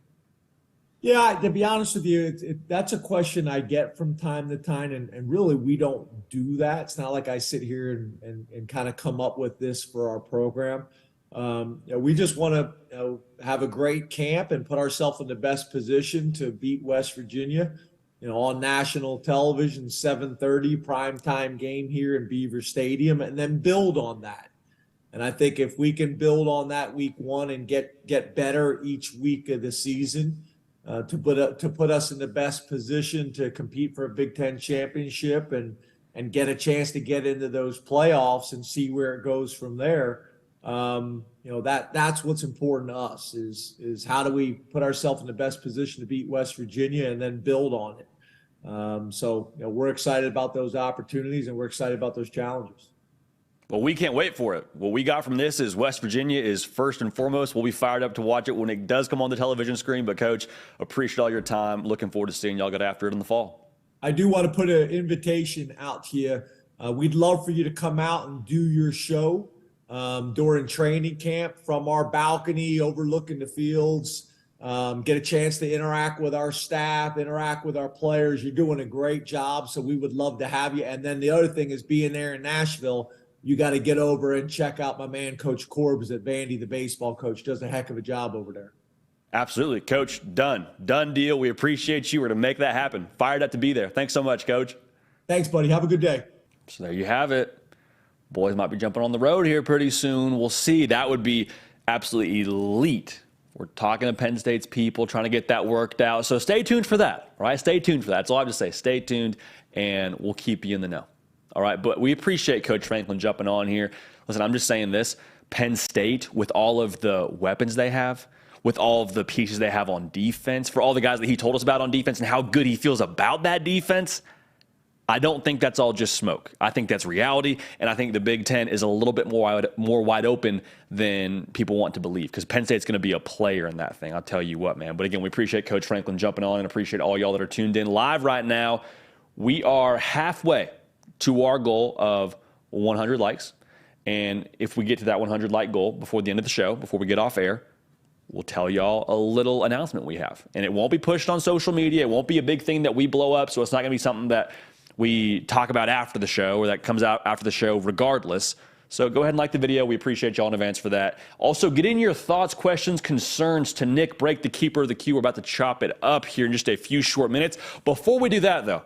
Yeah, to be honest with you, that's a question I get from time to time, and really we don't do that. It's not like I sit here and kind of come up with this for our program. We just want to have a great camp and put ourselves in the best position to beat West Virginia, on national television, 7:30 primetime game here in Beaver Stadium, and then build on that. And I think if we can build on that week 1 and get better each week of the season, to put us in the best position to compete for a Big Ten championship and get a chance to get into those playoffs and see where it goes from there. That's what's important to us is how do we put ourselves in the best position to beat West Virginia and then build on it. We're excited about those opportunities, and we're excited about those challenges. Well, we can't wait for it. What we got from this is West Virginia is first and foremost. We'll be fired up to watch it when it does come on the television screen. But, Coach, appreciate all your time. Looking forward to seeing y'all get after it in the fall. I do want to put an invitation out to you. We'd love for you to come out and do your show during training camp from our balcony overlooking the fields. Get a chance to interact with our staff, interact with our players. You're doing a great job, so we would love to have you. And then the other thing is being there in Nashville, you got to get over and check out my man, Coach Corbs at Vandy, the baseball coach. Does a heck of a job over there. Absolutely. Coach, done deal. We appreciate you. We're to make that happen. Fired up to be there. Thanks so much, Coach. Thanks, buddy. Have a good day. So there you have it. Boys might be jumping on the road here pretty soon. We'll see. That would be absolutely elite. We're talking to Penn State's people, trying to get that worked out. So stay tuned for that, all right? Stay tuned for that. That's all I have to say. Stay tuned, and we'll keep you in the know. All right, but we appreciate Coach Franklin jumping on here. Listen, I'm just saying this. Penn State, with all of the weapons they have, with all of the pieces they have on defense, for all the guys that he told us about on defense and how good he feels about that defense, I don't think that's all just smoke. I think that's reality, and I think the Big Ten is a little bit more wide open than people want to believe because Penn State's going to be a player in that thing. I'll tell you what, man. But again, we appreciate Coach Franklin jumping on and appreciate all y'all that are tuned in live right now. We are halfway to our goal of 100 likes. And if we get to that 100 like goal before the end of the show, before we get off air, we'll tell y'all a little announcement we have. And it won't be pushed on social media. It won't be a big thing that we blow up. So it's not going to be something that we talk about after the show or that comes out after the show regardless. So go ahead and like the video. We appreciate y'all in advance for that. Also, get in your thoughts, questions, concerns to Nick Break, the keeper of the queue. We're about to chop it up here in just a few short minutes. Before we do that, though,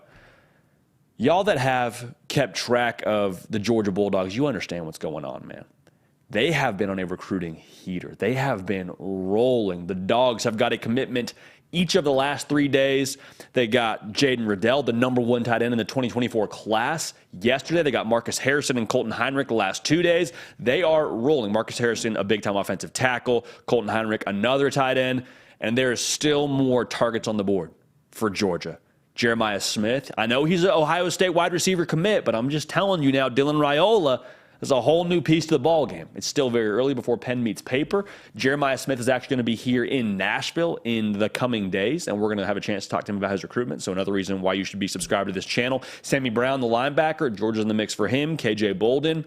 y'all that have kept track of the Georgia Bulldogs, you understand what's going on, man. They have been on a recruiting heater. They have been rolling. The Dogs have got a commitment Each of the last 3 days, they got Jaden Riddell, the number 1 tight end in the 2024 class. Yesterday, they got Marcus Harrison and Colton Heinrich the last 2 days. They are rolling. Marcus Harrison, a big-time offensive tackle. Colton Heinrich, another tight end. And there is still more targets on the board for Georgia. Jeremiah Smith, I know he's an Ohio State wide receiver commit, but I'm just telling you now, Dylan Raiola is a whole new piece to the ball game. It's still very early before pen meets paper. Jeremiah Smith is actually going to be here in Nashville in the coming days, and we're going to have a chance to talk to him about his recruitment. So another reason why you should be subscribed to this channel. Sammy Brown, the linebacker, Georgia's in the mix for him. KJ Bolden,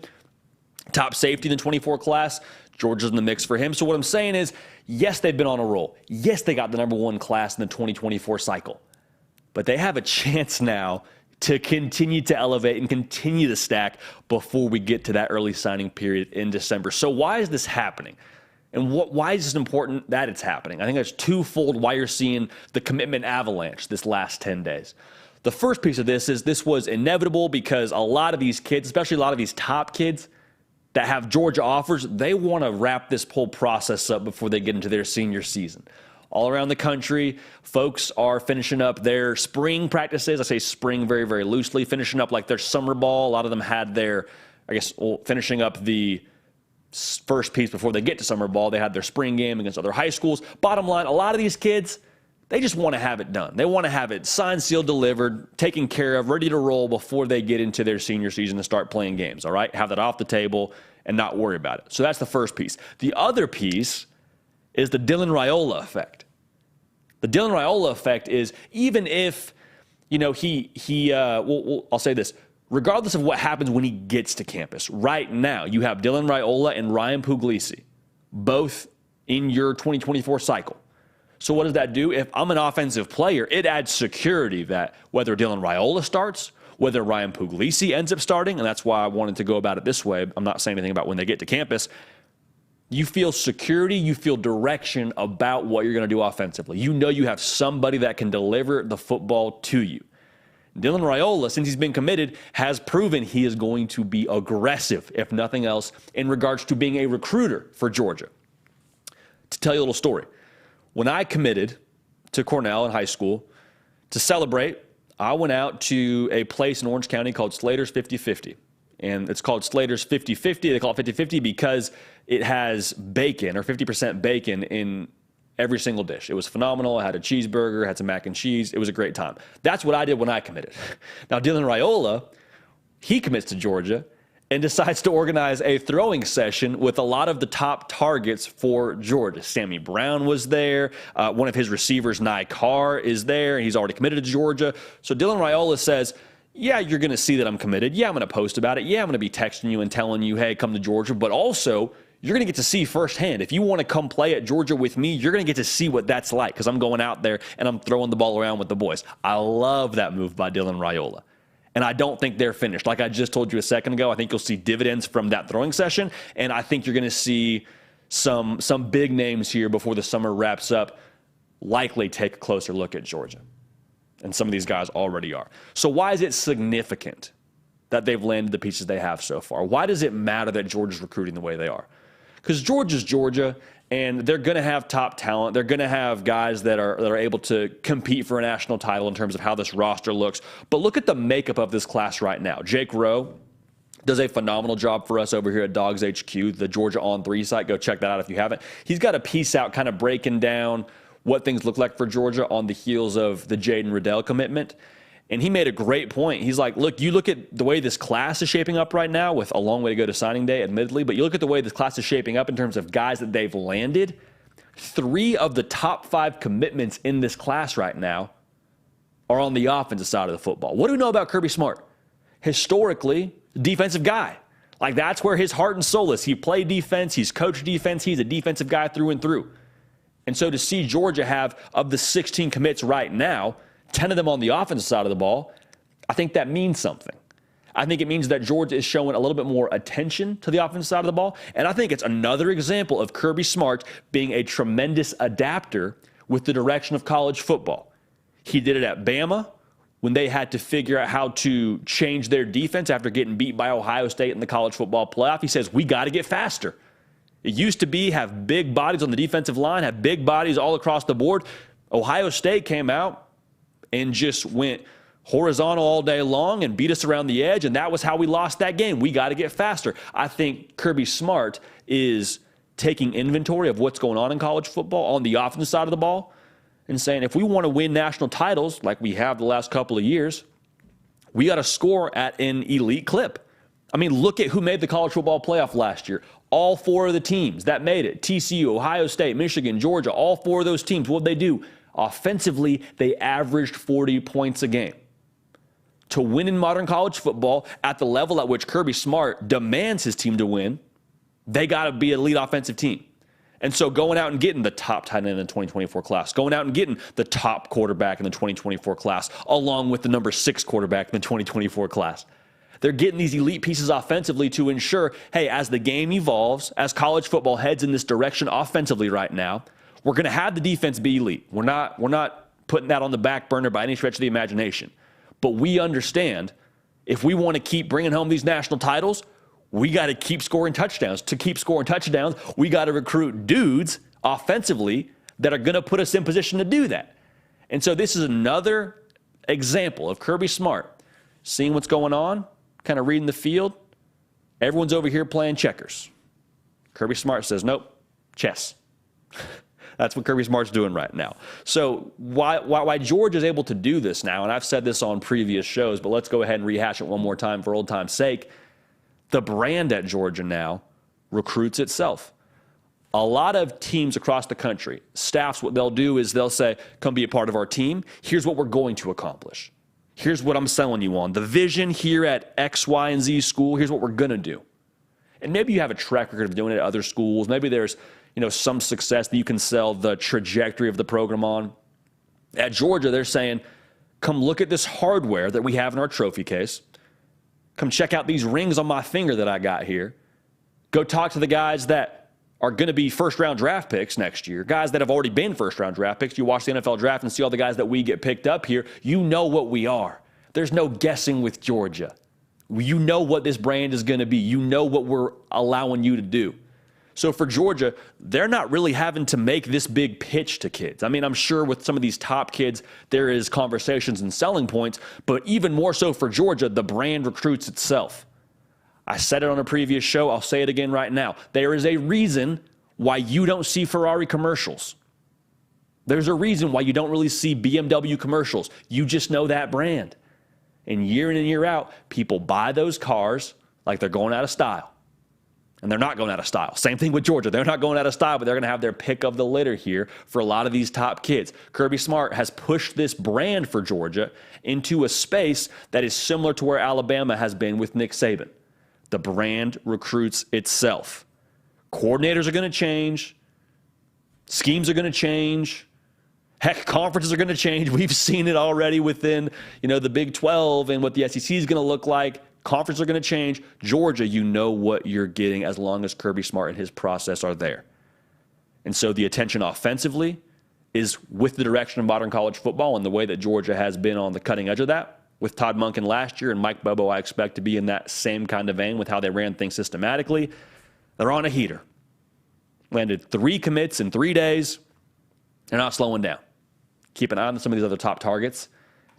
top safety in the 24 class, Georgia's in the mix for him. So what I'm saying is, yes, they've been on a roll. Yes, they got the number 1 class in the 2024 cycle. But they have a chance now to continue to elevate and continue to stack before we get to that early signing period in December. So why is this happening? And why is it important that it's happening? I think there's twofold why you're seeing the commitment avalanche this last 10 days. The first piece of this is this was inevitable because a lot of these kids, especially a lot of these top kids that have Georgia offers, they want to wrap this whole process up before they get into their senior season. All around the country, folks are finishing up their spring practices. I say spring very, very loosely, finishing up like their summer ball. A lot of them had their, finishing up the first piece before they get to summer ball. They had their spring game against other high schools. Bottom line, a lot of these kids, they just want to have it done. They want to have it signed, sealed, delivered, taken care of, ready to roll before they get into their senior season and start playing games, all right? Have that off the table and not worry about it. So that's the first piece. The other piece is the Dylan Raiola effect. The Dylan Raiola effect is even if, I'll say this, regardless of what happens when he gets to campus, right now you have Dylan Raiola and Ryan Puglisi, both in your 2024 cycle. So what does that do? If I'm an offensive player, it adds security that whether Dylan Raiola starts, whether Ryan Puglisi ends up starting, and that's why I wanted to go about it this way. I'm not saying anything about when they get to campus. You feel security, you feel direction about what you're going to do offensively. You know you have somebody that can deliver the football to you. Dylan Raiola, since he's been committed, has proven he is going to be aggressive, if nothing else, in regards to being a recruiter for Georgia. To tell you a little story, when I committed to Cornell in high school, to celebrate, I went out to a place in Orange County called Slater's 50/50. And it's called Slater's 50/50. They call it 50/50 because it has bacon or 50% bacon in every single dish. It was phenomenal. I had a cheeseburger, had some mac and cheese. It was a great time. That's what I did when I committed. Now, Dylan Raiola, he commits to Georgia and decides to organize a throwing session with a lot of the top targets for Georgia. Sammy Brown was there. One of his receivers, Nye Carr, is there. He's already committed to Georgia. So Dylan Raiola says, yeah, you're going to see that I'm committed. Yeah, I'm going to post about it. Yeah, I'm going to be texting you and telling you, hey, come to Georgia. But also, you're going to get to see firsthand. If you want to come play at Georgia with me, you're going to get to see what that's like because I'm going out there and I'm throwing the ball around with the boys. I love that move by Dylan Raiola. And I don't think they're finished. Like I just told you a second ago, I think you'll see dividends from that throwing session. And I think you're going to see some big names here before the summer wraps up likely take a closer look at Georgia. And some of these guys already are. So why is it significant that they've landed the pieces they have so far? Why does it matter that Georgia's recruiting the way they are? Because Georgia's Georgia, and they're going to have top talent. They're going to have guys that are able to compete for a national title in terms of how this roster looks. But look at the makeup of this class right now. Jake Rowe does a phenomenal job for us over here at Dawgs HQ, the Georgia On 3 site. Go check that out if you haven't. He's got a piece out kind of breaking down what things look like for Georgia on the heels of the Jaden Riddell commitment. And he made a great point. He's like, look, you look at the way this class is shaping up right now with a long way to go to signing day, admittedly, but you look at the way this class is shaping up in terms of guys that they've landed. 3 of the top 5 commitments in this class right now are on the offensive side of the football. What do we know about Kirby Smart? Historically, defensive guy. Like that's where his heart and soul is. He played defense. He's coached defense. He's a defensive guy through and through. And so to see Georgia have, of the 16 commits right now, 10 of them on the offensive side of the ball, I think that means something. I think it means that Georgia is showing a little bit more attention to the offensive side of the ball. And I think it's another example of Kirby Smart being a tremendous adapter with the direction of college football. He did it at Bama when they had to figure out how to change their defense after getting beat by Ohio State in the college football playoff. He says, we got to get faster. It used to be have big bodies on the defensive line, have big bodies all across the board. Ohio State came out and just went horizontal all day long and beat us around the edge, and that was how we lost that game. We got to get faster. I think Kirby Smart is taking inventory of what's going on in college football on the offensive side of the ball and saying, if we want to win national titles like we have the last couple of years, we got to score at an elite clip. I mean, look at who made the college football playoff last year. All four of the teams that made it, TCU, Ohio State, Michigan, Georgia, all four of those teams, what did they do? Offensively, they averaged 40 points a game. To win in modern college football at the level at which Kirby Smart demands his team to win, they got to be an elite offensive team. And so going out and getting the top tight end in the 2024 class, going out and getting the top quarterback in the 2024 class, along with the number 6 quarterback in the 2024 class. They're getting these elite pieces offensively to ensure, hey, as the game evolves, as college football heads in this direction offensively right now, we're going to have the defense be elite. We're not putting that on the back burner by any stretch of the imagination. But we understand if we want to keep bringing home these national titles, we got to keep scoring touchdowns. To keep scoring touchdowns, we got to recruit dudes offensively that are going to put us in position to do that. And so this is another example of Kirby Smart seeing what's going on, kind of reading the field. Everyone's over here playing checkers. Kirby Smart says, nope, chess. That's what Kirby Smart's doing right now. So why Georgia's able to do this now, and I've said this on previous shows, but let's go ahead and rehash it one more time for old time's sake. The brand at Georgia now recruits itself. A lot of teams across the country, staffs, what they'll do is they'll say, come be a part of our team. Here's what we're going to accomplish. Here's what I'm selling you on. The vision here at X, Y, and Z school, here's what we're going to do. And maybe you have a track record of doing it at other schools. Maybe there's some success that you can sell the trajectory of the program on. At Georgia, they're saying, come look at this hardware that we have in our trophy case. Come check out these rings on my finger that I got here. Go talk to the guys that are going to be first-round draft picks next year, guys that have already been first-round draft picks. You watch the NFL draft and see all the guys that we get picked up here. You know what we are. There's no guessing with Georgia. You know what this brand is going to be. You know what we're allowing you to do. So for Georgia, they're not really having to make this big pitch to kids. I mean, I'm sure with some of these top kids, there is conversations and selling points, but even more so for Georgia, the brand recruits itself. I said it on a previous show. I'll say it again right now. There is a reason why you don't see Ferrari commercials. There's a reason why you don't really see BMW commercials. You just know that brand. And year in and year out, people buy those cars like they're going out of style. And they're not going out of style. Same thing with Georgia. They're not going out of style, but they're going to have their pick of the litter here for a lot of these top kids. Kirby Smart has pushed this brand for Georgia into a space that is similar to where Alabama has been with Nick Saban. The brand recruits itself. Coordinators are going to change. Schemes are going to change. Heck, conferences are going to change. We've seen it already within, the Big 12 and what the SEC is going to look like. Conferences are going to change. Georgia, you know what you're getting as long as Kirby Smart and his process are there. And so the attention offensively is with the direction of modern college football and the way that Georgia has been on the cutting edge of that. With Todd Monken last year and Mike Bobo, I expect to be in that same kind of vein with how they ran things systematically. They're on a heater. Landed 3 commits in 3 days. They're not slowing down. Keep an eye on some of these other top targets.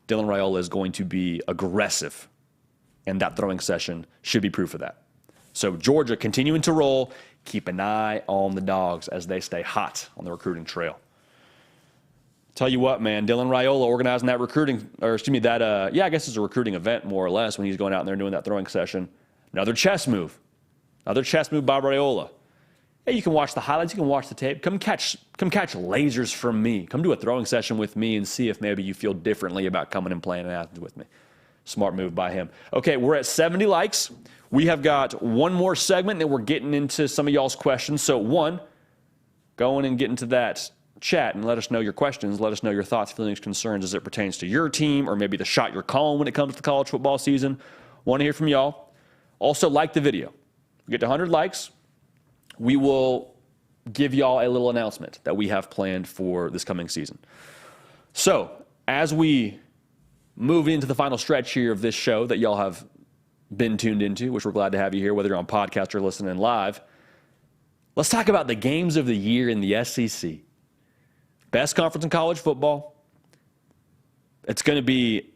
Dylan Raiola is going to be aggressive. And that throwing session should be proof of that. So Georgia continuing to roll. Keep an eye on the Dawgs as they stay hot on the recruiting trail. Tell you what, man, Dylan Raiola organizing that I guess it's a recruiting event more or less when he's going out there and doing that throwing session. Another chess move. Another chess move by Raiola. Hey, you can watch the highlights. You can watch the tape. Come catch lasers from me. Come do a throwing session with me and see if maybe you feel differently about coming and playing in Athens with me. Smart move by him. Okay, we're at 70 likes. We have got one more segment, and we're getting into some of y'all's questions. So, one, go in and get into that chat and let us know your questions. Let us know your thoughts, feelings, concerns as it pertains to your team or maybe the shot you're calling when it comes to college football season. Want to hear from y'all. Also, like the video. We get to 100 likes. We will give y'all a little announcement that we have planned for this coming season. So, as we move into the final stretch here of this show that y'all have been tuned into, which we're glad to have you here, whether you're on podcast or listening live, let's talk about the games of the year in the SEC. Best conference in college football. It's going to be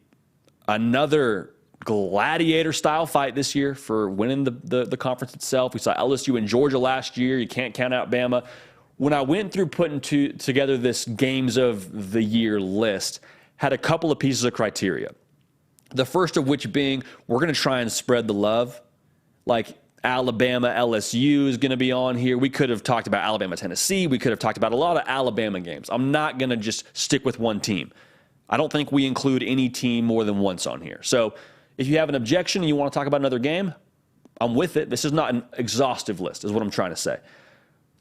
another gladiator-style fight this year for winning the conference itself. We saw LSU and Georgia last year. You can't count out Bama. When I went through putting together this games of the year list, had a couple of pieces of criteria. The first of which being, we're going to try and spread the love. Like Alabama, LSU is going to be on here. We could have talked about Alabama, Tennessee. We could have talked about a lot of Alabama games. I'm not going to just stick with one team. I don't think we include any team more than once on here. So if you have an objection and you want to talk about another game, I'm with it. This is not an exhaustive list, is what I'm trying to say.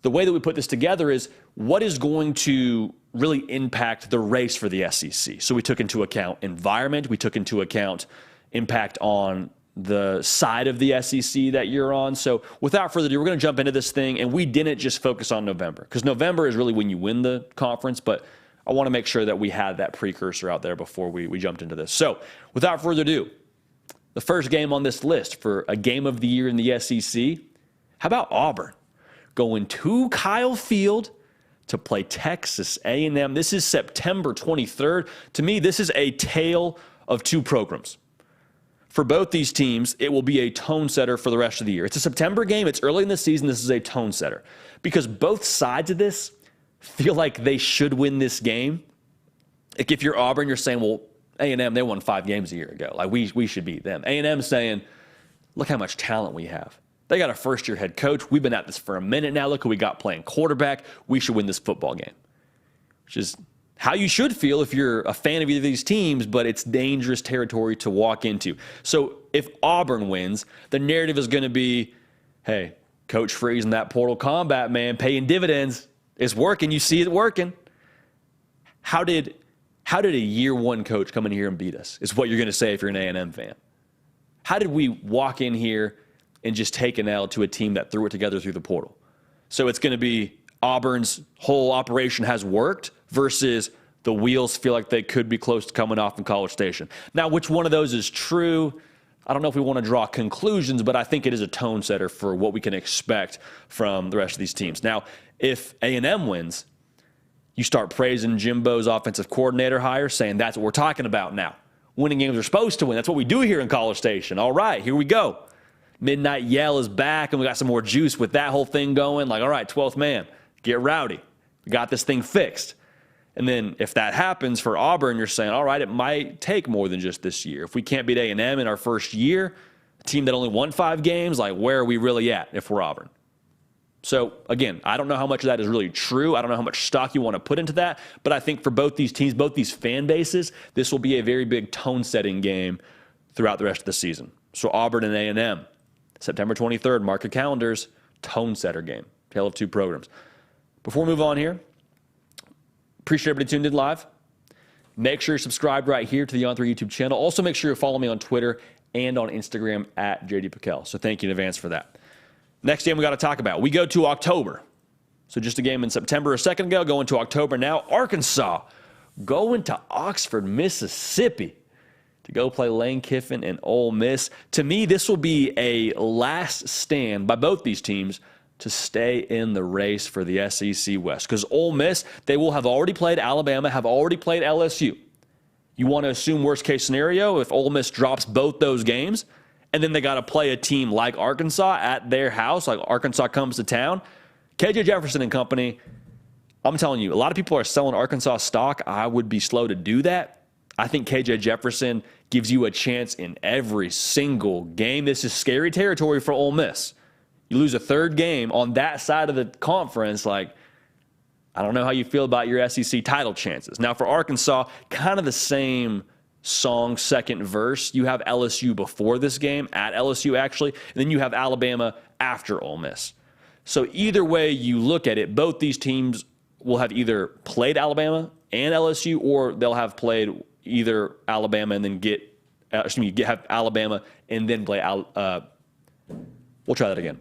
The way that we put this together is what is going to really impact the race for the SEC. So we took into account environment. We took into account impact on the side of the SEC that you're on. So without further ado, we're going to jump into this thing. And we didn't just focus on November, because November is really when you win the conference. But I want to make sure that we had that precursor out there before we jumped into this. So without further ado, the first game on this list for a game of the year in the SEC, how about Auburn going to Kyle Field to play Texas A&M? This is September 23rd. To me, this is a tale of two programs. For both these teams, it will be a tone setter for the rest of the year. It's a September game. It's early in the season. This is a tone setter because both sides of this feel like they should win this game. Like if you're Auburn, you're saying, well, A&M, they won 5 games a year ago. Like we should beat them. A&M saying, look how much talent we have. They got a first-year head coach. We've been at this for a minute now. Look who we got playing quarterback. We should win this football game, which is how you should feel if you're a fan of either of these teams, but it's dangerous territory to walk into. So if Auburn wins, the narrative is going to be, hey, Coach Freeze and that portal combat, man, paying dividends. It's working. You see it working. How did a year one coach come in here and beat us is what you're going to say if you're an A&M fan. How did we walk in here and just take an L to a team that threw it together through the portal? So it's going to be Auburn's whole operation has worked versus the wheels feel like they could be close to coming off in College Station. Now, which one of those is true? I don't know if we want to draw conclusions, but I think it is a tone setter for what we can expect from the rest of these teams. Now, if A&M wins, you start praising Jimbo's offensive coordinator hire, saying that's what we're talking about now. Winning games are supposed to win. That's what we do here in College Station. All right, here we go. Midnight Yell is back, and we got some more juice with that whole thing going. Like, all right, 12th man, get rowdy. We got this thing fixed. And then if that happens for Auburn, you're saying, all right, it might take more than just this year. If we can't beat A&M in our first year, a team that only won 5 games, like where are we really at if we're Auburn? So, again, I don't know how much of that is really true. I don't know how much stock you want to put into that. But I think for both these teams, both these fan bases, this will be a very big tone-setting game throughout the rest of the season. So Auburn and A&M, September 23rd, mark your calendars, tone-setter game, tale of two programs. Before we move on here, appreciate everybody tuned in live. Make sure you're subscribed right here to the On3 YouTube channel. Also, make sure you follow me on Twitter and on Instagram at JD Piquel. So thank you in advance for that. Next game we got to talk about. We go to October. So just a game in September a second ago, going to October now. Arkansas going to Oxford, Mississippi to go play Lane Kiffin and Ole Miss. To me, this will be a last stand by both these teams to stay in the race for the SEC West. Because Ole Miss, they will have already played Alabama, have already played LSU. You want to assume worst case scenario if Ole Miss drops both those games, and then they got to play a team like Arkansas at their house, like Arkansas comes to town. KJ Jefferson and company, I'm telling you, a lot of people are selling Arkansas stock. I would be slow to do that. I think KJ Jefferson gives you a chance in every single game. This is scary territory for Ole Miss. You lose a third game on that side of the conference, like, I don't know how you feel about your SEC title chances. Now, for Arkansas, kind of the same song, second verse. You have LSU before this game, at LSU actually, and then you have Alabama after Ole Miss. So either way you look at it, both these teams will have either played Alabama and LSU, or they'll have played either Alabama and then have Alabama and then play we'll try that again.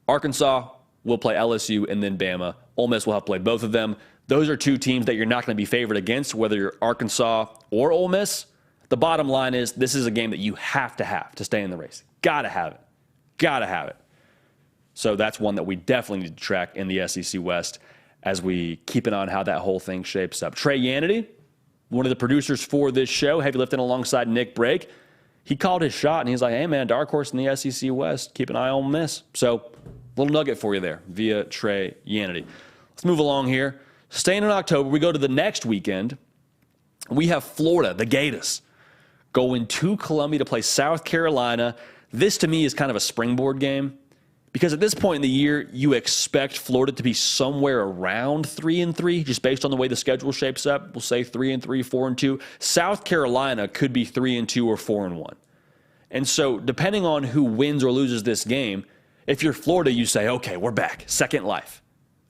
Arkansas will play LSU and then Bama. Ole Miss will have played both of them. Those are two teams that you're not going to be favored against, whether you're Arkansas or Ole Miss. The bottom line is this is a game that you have to stay in the race. Got to have it. Got to have it. So that's one that we definitely need to track in the SEC West as we keep an eye on how that whole thing shapes up. Trey Yannity, one of the producers for this show, heavy lifting alongside Nick Brake, he called his shot, and he's like, hey, man, dark horse in the SEC West. Keep an eye on Ole Miss. So, little nugget for you there via Trey Yannity. Let's move along here. Staying in October, we go to the next weekend. We have Florida, the Gators, going to Columbia to play South Carolina. This, to me, is kind of a springboard game because at this point in the year, you expect Florida to be somewhere around 3-3, just based on the way the schedule shapes up. We'll say 3-3, 4-2. South Carolina could be 3-2 or 4-1. And so, depending on who wins or loses this game, if you're Florida, you say, okay, we're back. Second life.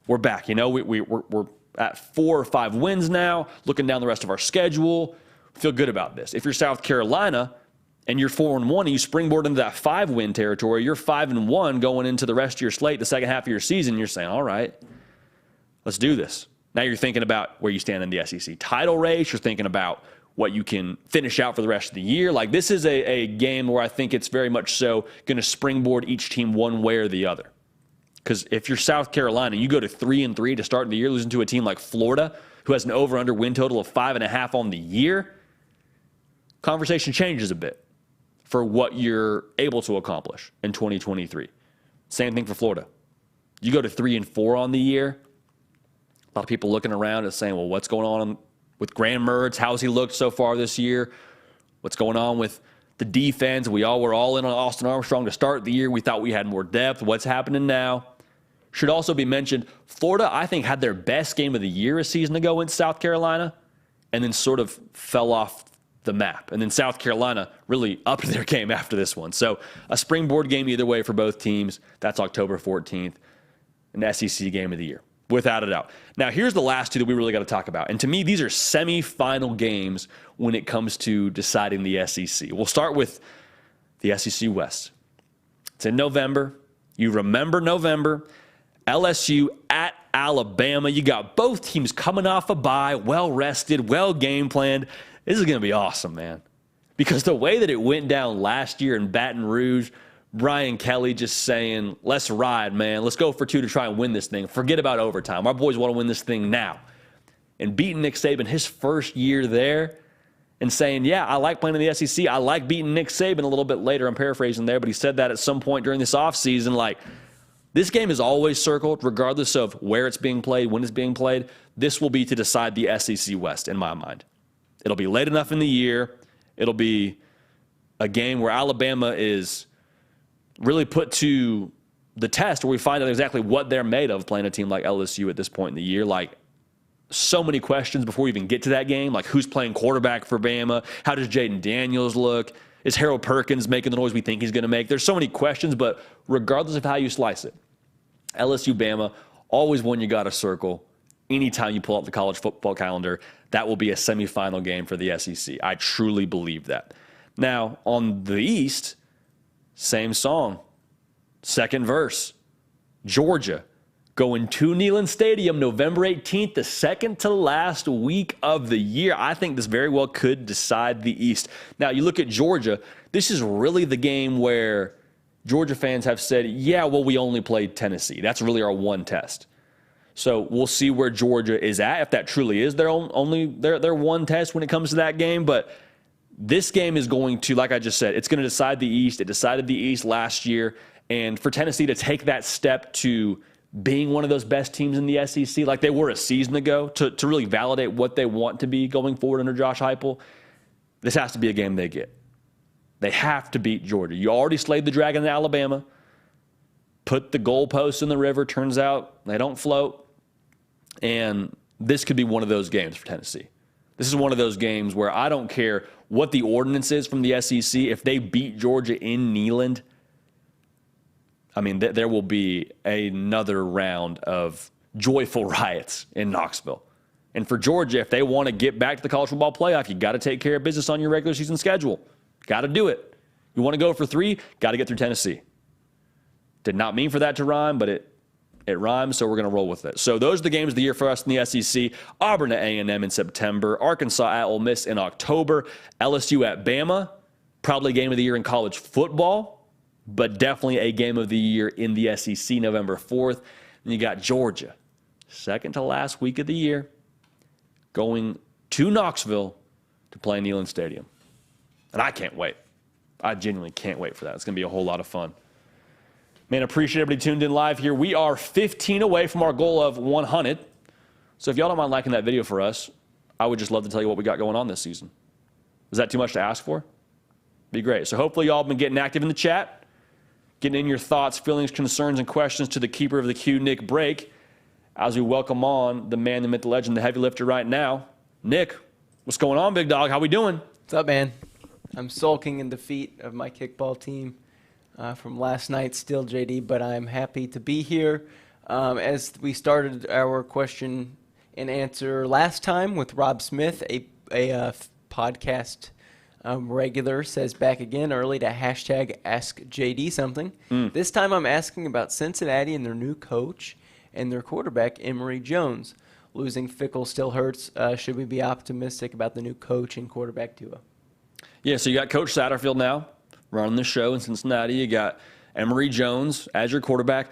We're back. You know, we're at 4 or 5 wins now, looking down the rest of our schedule. Feel good about this. If you're South Carolina and you're 4-1 and you springboard into that 5-win territory, you're 5-1 going into the rest of your slate, the second half of your season, you're saying, all right, let's do this. Now you're thinking about where you stand in the SEC title race. You're thinking about what you can finish out for the rest of the year. Like, this is a game where I think it's very much so going to springboard each team one way or the other. Because if you're South Carolina, you go to 3-3 to start the year, losing to a team like Florida, who has an over-under win total of 5.5 on the year, conversation changes a bit for what you're able to accomplish in 2023. Same thing for Florida. You go to 3-4 on the year, a lot of people looking around and saying, well, what's going on with Graham Mertz? How's he looked so far this year? What's going on with the defense? We all were all in on Austin Armstrong to start the year. We thought we had more depth. What's happening now? Should also be mentioned, Florida, I think, had their best game of the year a season ago in South Carolina and then sort of fell off the map. And then South Carolina really upped their game after this one. So a springboard game either way for both teams. That's October 14th, an SEC game of the year, without a doubt. Now, here's the last two that we really got to talk about. And to me, these are semifinal games when it comes to deciding the SEC. We'll start with the SEC West. It's in November. You remember November. LSU at Alabama. You got both teams coming off a bye, well-rested, well-game-planned. This is going to be awesome, man. Because the way that it went down last year in Baton Rouge, Brian Kelly just saying, let's ride, man. Let's go for 2 to try and win this thing. Forget about overtime. Our boys want to win this thing now. And beating Nick Saban his first year there and saying, yeah, I like playing in the SEC. I like beating Nick Saban a little bit later. I'm paraphrasing there, but he said that at some point during this offseason, like, this game is always circled, regardless of where it's being played, when it's being played. This will be to decide the SEC West, in my mind. It'll be late enough in the year. It'll be a game where Alabama is really put to the test, where we find out exactly what they're made of playing a team like LSU at this point in the year. Like, so many questions before we even get to that game. Like, who's playing quarterback for Bama? How does Jaden Daniels look? Is Harold Perkins making the noise we think he's going to make? There's so many questions, but regardless of how you slice it, LSU, Bama, always one you got to circle. Anytime you pull up the college football calendar, that will be a semifinal game for the SEC. I truly believe that. Now, on the East, same song. Second verse. Georgia going to Neyland Stadium November 18th, the second to last week of the year. I think this very well could decide the East. Now, you look at Georgia, this is really the game where Georgia fans have said, yeah, well, we only played Tennessee. That's really our one test. So we'll see where Georgia is at, if that truly is their one test when it comes to that game. But this game is going to, like I just said, it's going to decide the East. It decided the East last year. And for Tennessee to take that step to being one of those best teams in the SEC, like they were a season ago, to really validate what they want to be going forward under Josh Heupel, this has to be a game they get. They have to beat Georgia. You already slayed the dragon in Alabama, put the goalposts in the river. Turns out they don't float. And this could be one of those games for Tennessee. This is one of those games where I don't care what the ordinance is from the SEC. If they beat Georgia in Neyland, I mean, there will be another round of joyful riots in Knoxville. And for Georgia, if they want to get back to the college football playoff, you got to take care of business on your regular season schedule. Got to do it. You want to go for 3, got to get through Tennessee. Did not mean for that to rhyme, but it rhymes, so we're going to roll with it. So those are the games of the year for us in the SEC. Auburn at A&M in September. Arkansas at Ole Miss in October. LSU at Bama. Probably game of the year in college football, but definitely a game of the year in the SEC November 4th. And you got Georgia, second to last week of the year, going to Knoxville to play in Neyland Stadium. And I can't wait. I genuinely can't wait for that. It's going to be a whole lot of fun. Man, appreciate everybody tuned in live here. We are 15 away from our goal of 100. So if y'all don't mind liking that video for us, I would just love to tell you what we got going on this season. Is that too much to ask for? Be great. So hopefully y'all have been getting active in the chat, getting in your thoughts, feelings, concerns, and questions to the keeper of the queue, Nick Brake, as we welcome on the man, the myth, the legend, the heavy lifter right now. Nick, what's going on, big dog? How we doing? What's up, man? I'm sulking in defeat of my kickball team from last night, still, JD, but I'm happy to be here. As we started our question and answer last time with Rob Smith, a podcast regular, says back again early to hashtag ask JD something. This time I'm asking about Cincinnati and their new coach and their quarterback, Emory Jones. Losing Fickle still hurts. Should we be optimistic about the new coach and quarterback duo? Yeah, so you got Coach Satterfield now running the show in Cincinnati. You got Emory Jones as your quarterback.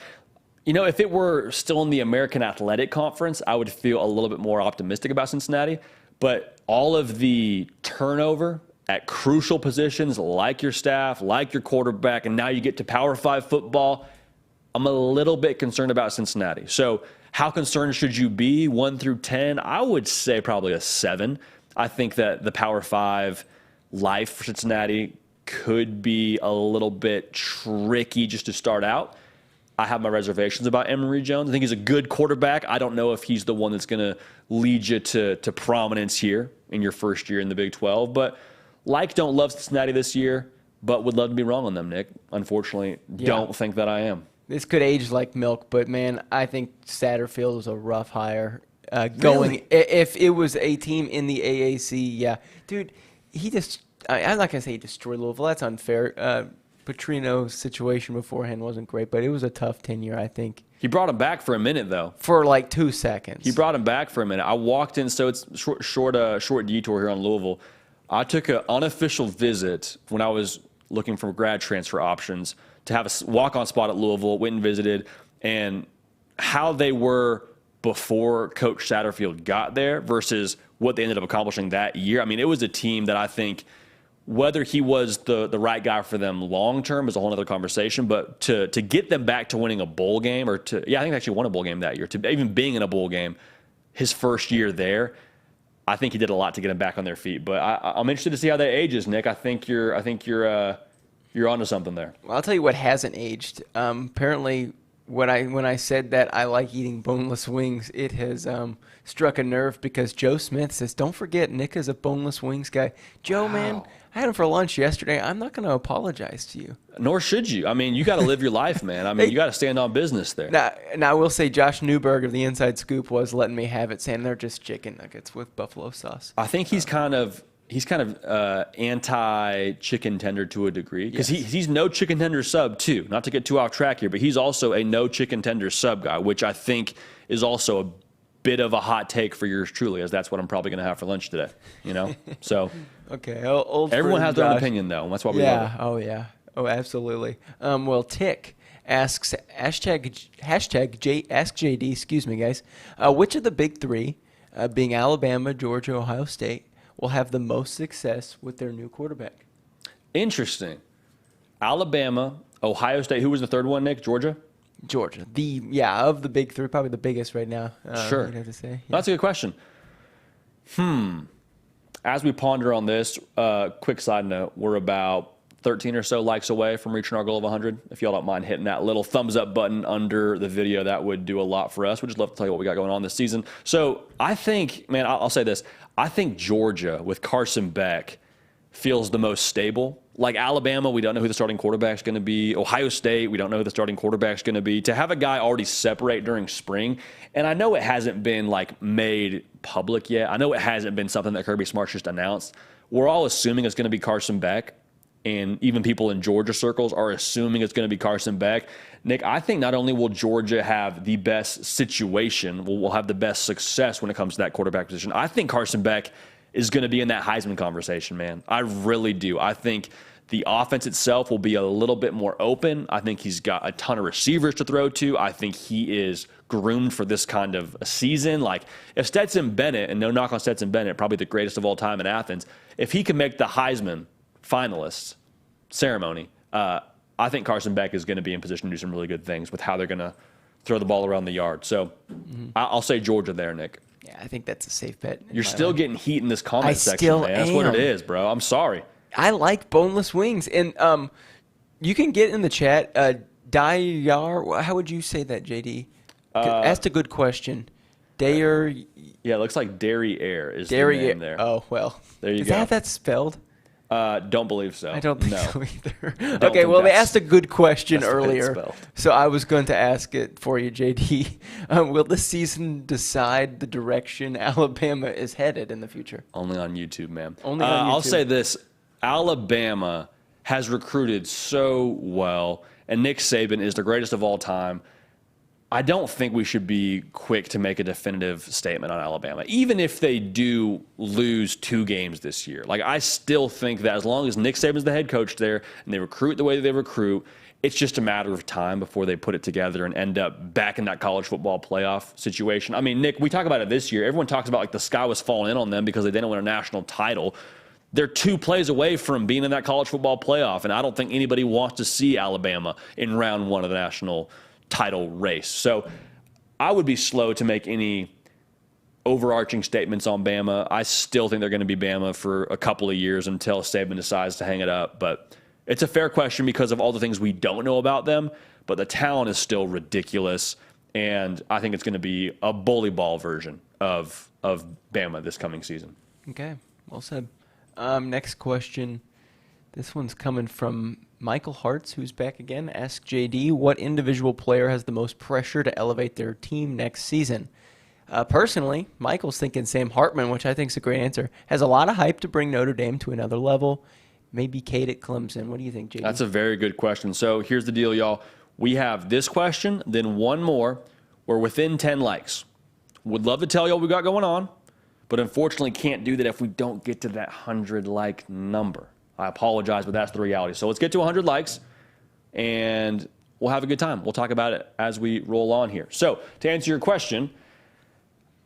You know, if it were still in the American Athletic Conference, I would feel a little bit more optimistic about Cincinnati. But all of the turnover at crucial positions, like your staff, like your quarterback, and now you get to Power 5 football, I'm a little bit concerned about Cincinnati. So how concerned should you be, 1 through 10? I would say probably a 7. I think that the Power 5 life for Cincinnati could be a little bit tricky just to start out. I have my reservations about Emory Jones. I think he's a good quarterback. I don't know if he's the one that's going to lead you to prominence here in your first year in the Big 12. But don't love Cincinnati this year, but would love to be wrong on them, Nick. Unfortunately, don't think that I am. This could age like milk, but, man, I think Satterfield was a rough hire. Really? If it was a team in the AAC, yeah. Dude, he just – I'm not going to say he destroyed Louisville. That's unfair. Petrino's situation beforehand wasn't great, but it was a tough tenure, I think. He brought him back for a minute, though. For like 2 seconds. He brought him back for a minute. I walked in, so it's short detour here on Louisville. I took an unofficial visit when I was looking for grad transfer options to have a walk-on spot at Louisville, went and visited, and how they were before Coach Satterfield got there versus what they ended up accomplishing that year. I mean, it was a team that I think – whether he was the right guy for them long-term is a whole other conversation, but to get them back to winning a bowl game I think they actually won a bowl game that year, to even being in a bowl game his first year there, I think he did a lot to get them back on their feet. But I'm interested to see how that ages, Nick. I think you're onto something there. Well, I'll tell you what hasn't aged. Apparently, when I said that I like eating boneless wings, it has struck a nerve because Joe Smith says, don't forget, Nick is a boneless wings guy. Joe, man, I had him for lunch yesterday. I'm not going to apologize to you. Nor should you. I mean, you got to live your life, man. I mean, you got to stand on business there. Now, I will say Josh Newberg of the Inside Scoop was letting me have it, saying they're just chicken nuggets with buffalo sauce. I think he's kind of anti-chicken tender to a degree because he's no chicken tender sub too. Not to get too off track here, but he's also a no chicken tender sub guy, which I think is also a bit of a hot take for yours truly, as that's what I'm probably going to have for lunch today. You know, so okay. Old everyone has their own Josh. Opinion though, and that's why we love it. Oh yeah. Oh, absolutely. Well, Tick asks hashtag ask JD. Excuse me, guys. Which of the big three, being Alabama, Georgia, Ohio State, will have the most success with their new quarterback? Interesting. Alabama, Ohio State. Who was the third one, Nick? Georgia? Georgia. Of the big three, probably the biggest right now. Sure. You'd have to say. Yeah. That's a good question. As we ponder on this, quick side note, we're about 13 or so likes away from reaching our goal of 100. If y'all don't mind hitting that little thumbs up button under the video, that would do a lot for us. We'd just love to tell you what we got going on this season. So I think, man, I'll say this. I think Georgia with Carson Beck feels the most stable. Like Alabama, we don't know who the starting quarterback's going to be. Ohio State, we don't know who the starting quarterback's going to be. To have a guy already separate during spring, and I know it hasn't been like made public yet. I know it hasn't been something that Kirby Smart's just announced. We're all assuming it's going to be Carson Beck, and even people in Georgia circles are assuming it's going to be Carson Beck. Nick, I think not only will Georgia have the best situation, will have the best success when it comes to that quarterback position, I think Carson Beck is going to be in that Heisman conversation, man. I really do. I think The offense itself will be a little bit more open. I think he's got a ton of receivers to throw to. I think he is groomed for this kind of a season. Like, if Stetson Bennett, and no knock on Stetson Bennett, probably the greatest of all time in Athens, if he can make the Heisman finalists ceremony, I think Carson Beck is going to be in position to do some really good things with how they're going to throw the ball around the yard. So I'll say Georgia there, Nick. Yeah, I think that's a safe bet. You're still getting heat in this comment section, still man. That's what it is, bro. I'm sorry. I like boneless wings. And you can get in the chat, Dayar, how would you say that, JD? Asked a good question. Dayer. Yeah, it looks like Dairy Air is the Dairy name there. Oh, well. There you is go. Is that how that's spelled? Don't believe so. I don't think no. so either. Okay, well, they asked a good question earlier, so I was going to ask it for you, JD. Will this season decide the direction Alabama is headed in the future? Only on YouTube, man. Only on YouTube. I'll say this. Alabama has recruited so well, and Nick Saban is the greatest of all time. I don't think we should be quick to make a definitive statement on Alabama, even if they do lose 2 games this year. Like, I still think that as long as Nick Saban's the head coach there and they recruit the way that they recruit, it's just a matter of time before they put it together and end up back in that college football playoff situation. I mean, Nick, we talk about it this year. Everyone talks about like the sky was falling in on them because they didn't win a national title. They're 2 plays away from being in that college football playoff, and I don't think anybody wants to see Alabama in round 1 of the national title race. So I would be slow to make any overarching statements on Bama. I still think they're going to be Bama for a couple of years until Saban decides to hang it up. But it's a fair question because of all the things we don't know about them. But the talent is still ridiculous, and I think it's going to be a bully ball version of Bama this coming season. Okay, well said. Next question. This one's coming from Michael Hartz, who's back again. Ask JD, what individual player has the most pressure to elevate their team next season? Personally, Michael's thinking Sam Hartman, which I think is a great answer. Has a lot of hype to bring Notre Dame to another level. Maybe Cade at Clemson. What do you think, JD? That's a very good question. So here's the deal, y'all. We have this question, then one more. We're within 10 likes. Would love to tell y'all what we got going on, but unfortunately can't do that if we don't get to that 100-like number. I apologize, but that's the reality. So let's get to 100 likes, and we'll have a good time. We'll talk about it as we roll on here. So to answer your question,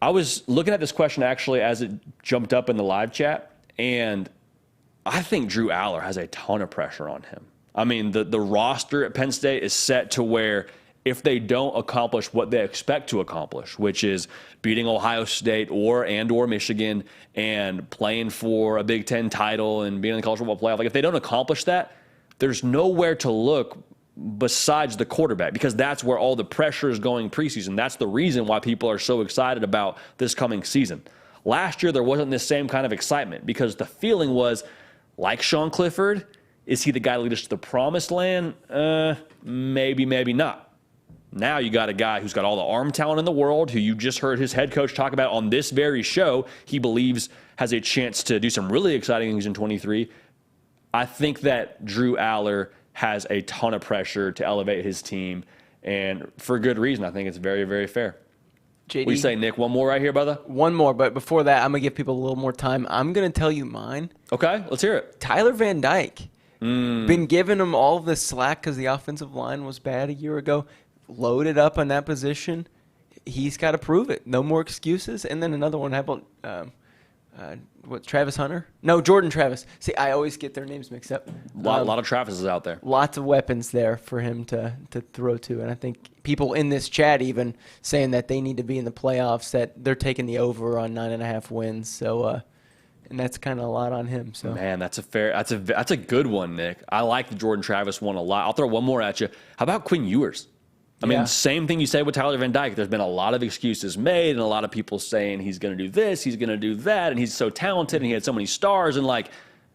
I was looking at this question actually as it jumped up in the live chat, and I think Drew Allar has a ton of pressure on him. I mean, the roster at Penn State is set to where if they don't accomplish what they expect to accomplish, which is beating Ohio State or Michigan and playing for a Big Ten title and being in the college football playoff, like if they don't accomplish that, there's nowhere to look besides the quarterback because that's where all the pressure is going preseason. That's the reason why people are so excited about this coming season. Last year, there wasn't this same kind of excitement because the feeling was, like Sean Clifford, is he the guy that leads us to the promised land? Maybe, maybe not. Now you got a guy who's got all the arm talent in the world, who you just heard his head coach talk about on this very show. He believes has a chance to do some really exciting things in 23. I think that Drew Allar has a ton of pressure to elevate his team, and for good reason. I think it's very, very fair. JD, What do you say, Nick? One more right here, brother? One more, but before that, I'm going to give people a little more time. I'm going to tell you mine. Okay, let's hear it. Tyler Van Dyke. Been giving him all this slack because the offensive line was bad a year ago. Loaded up on that position. He's got to prove it. No more excuses. And then another one. How about Travis Hunter? No, Jordan Travis. See, I always get their names mixed up. A lot of Travises out there. Lots of weapons there for him to throw to. And I think people in this chat even saying that they need to be in the playoffs, that they're taking the over on 9.5 wins. So, and that's kind of a lot on him. So man, that's a good one, Nick. I like the Jordan Travis one a lot. I'll throw one more at you. How about Quinn Ewers? I mean, same thing you say with Tyler Van Dyke. There's been a lot of excuses made and a lot of people saying he's going to do this, he's going to do that, and he's so talented and he had so many stars. And, like,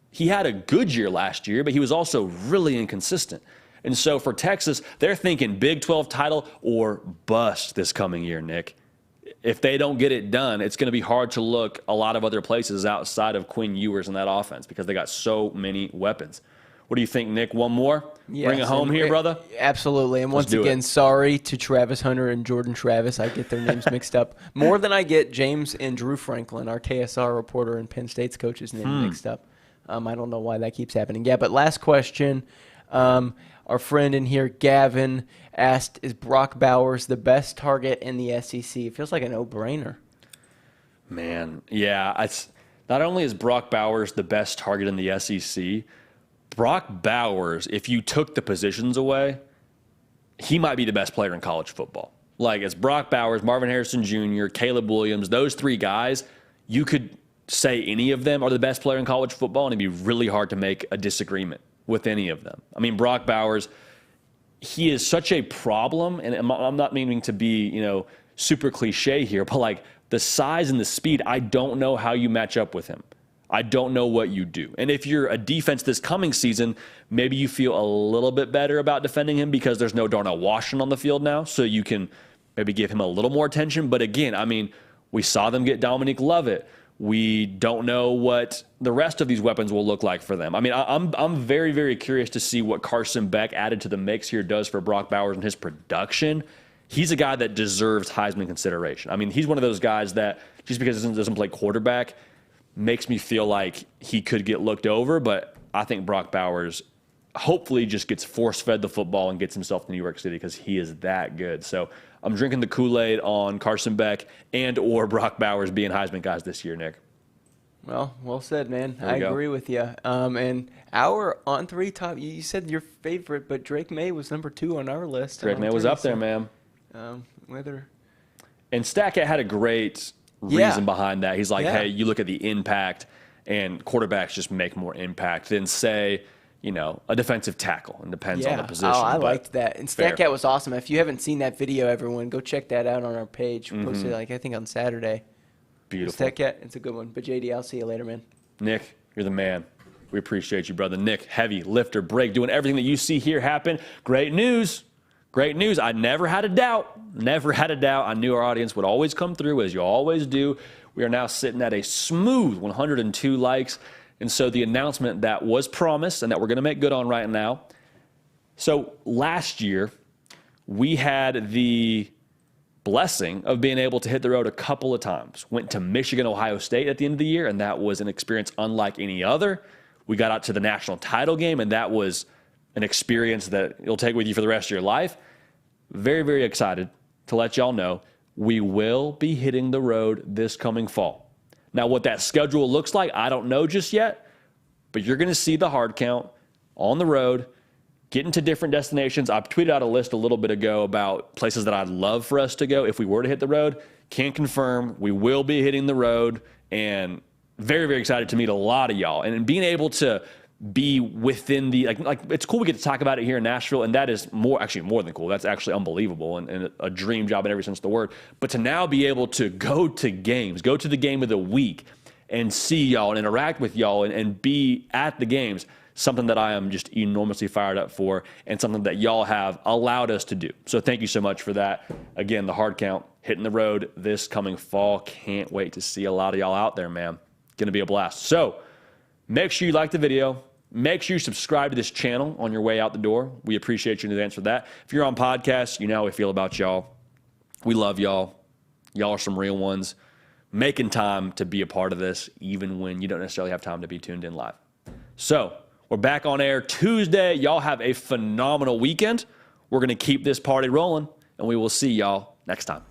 he had a good year last year, but he was also really inconsistent. And so for Texas, they're thinking Big 12 title or bust this coming year, Nick. If they don't get it done, it's going to be hard to look a lot of other places outside of Quinn Ewers in that offense because they got so many weapons. What do you think, Nick? One more? Yes, bring it home here, brother? Absolutely. And once again, sorry to Travis Hunter and Jordan Travis. I get their names mixed up more than I get James and Drew Franklin, our KSR reporter and Penn State's coach's name mixed up. I don't know why that keeps happening. Yeah, but last question. Our friend in here, Gavin, asked, is Brock Bowers the best target in the SEC? It feels like a no-brainer. Man, yeah. It's not only is Brock Bowers the best target in the SEC, Brock Bowers, if you took the positions away, he might be the best player in college football. Like, it's Brock Bowers, Marvin Harrison Jr., Caleb Williams, those three guys, you could say any of them are the best player in college football, and it'd be really hard to make a disagreement with any of them. I mean, Brock Bowers, he is such a problem, and I'm not meaning to be, super cliche here, but like the size and the speed, I don't know how you match up with him. I don't know what you do. And if you're a defense this coming season, maybe you feel a little bit better about defending him because there's no Darnell Washington on the field now, so you can maybe give him a little more attention. But again, I mean, we saw them get Dominique Lovett. We don't know what the rest of these weapons will look like for them. I mean, I'm very, very curious to see what Carson Beck added to the mix here does for Brock Bowers and his production. He's a guy that deserves Heisman consideration. I mean, he's one of those guys that just because he doesn't play quarterback makes me feel like he could get looked over. But I think Brock Bowers hopefully just gets force-fed the football and gets himself to New York City because he is that good. So I'm drinking the Kool-Aid on Carson Beck and or Brock Bowers being Heisman guys this year, Nick. Well said, man. I agree with you. And our on three top, you said your favorite, but Drake May was number 2 on our list. Drake May was up there, man. And Stackett had a great reason behind that. He's like, hey, you look at the impact, and quarterbacks just make more impact than, say, a defensive tackle. And depends on the position. Oh, I liked that. And Stackett was awesome. If you haven't seen that video, everyone, go check that out on our page. We posted I think on Saturday. Beautiful. Stackett, it's a good one. But JD, I'll see you later, man. Nick, you're the man. We appreciate you, brother. Nick, heavy lifter, break, doing everything that you see here happen. Great news. Great news. I never had a doubt. Never had a doubt. I knew our audience would always come through, as you always do. We are now sitting at a smooth 102 likes. And so the announcement that was promised and that we're going to make good on right now. So last year, we had the blessing of being able to hit the road a couple of times. Went to Michigan, Ohio State at the end of the year, and that was an experience unlike any other. We got out to the national title game, and that was an experience that you'll take with you for the rest of your life. Very, very excited to let y'all know we will be hitting the road this coming fall. Now, what that schedule looks like, I don't know just yet, but you're going to see the hard count on the road, getting to different destinations. I tweeted out a list a little bit ago about places that I'd love for us to go if we were to hit the road. Can't confirm. We will be hitting the road, and very, very excited to meet a lot of y'all. And being able to be within the, like it's cool we get to talk about it here in Nashville, and that is more than cool. That's actually unbelievable and a dream job in every sense of the word. But to now be able to go to games, go to the game of the week and see y'all and interact with y'all and be at the games, something that I am just enormously fired up for and something that y'all have allowed us to do. So thank you so much for that. Again, the hard count, hitting the road this coming fall. Can't wait to see a lot of y'all out there, man. Going to be a blast. So make sure you like the video. Make sure you subscribe to this channel on your way out the door. We appreciate you in advance for that. If you're on podcasts, you know how we feel about y'all. We love y'all. Y'all are some real ones. Making time to be a part of this, even when you don't necessarily have time to be tuned in live. So we're back on air Tuesday. Y'all have a phenomenal weekend. We're going to keep this party rolling, and we will see y'all next time.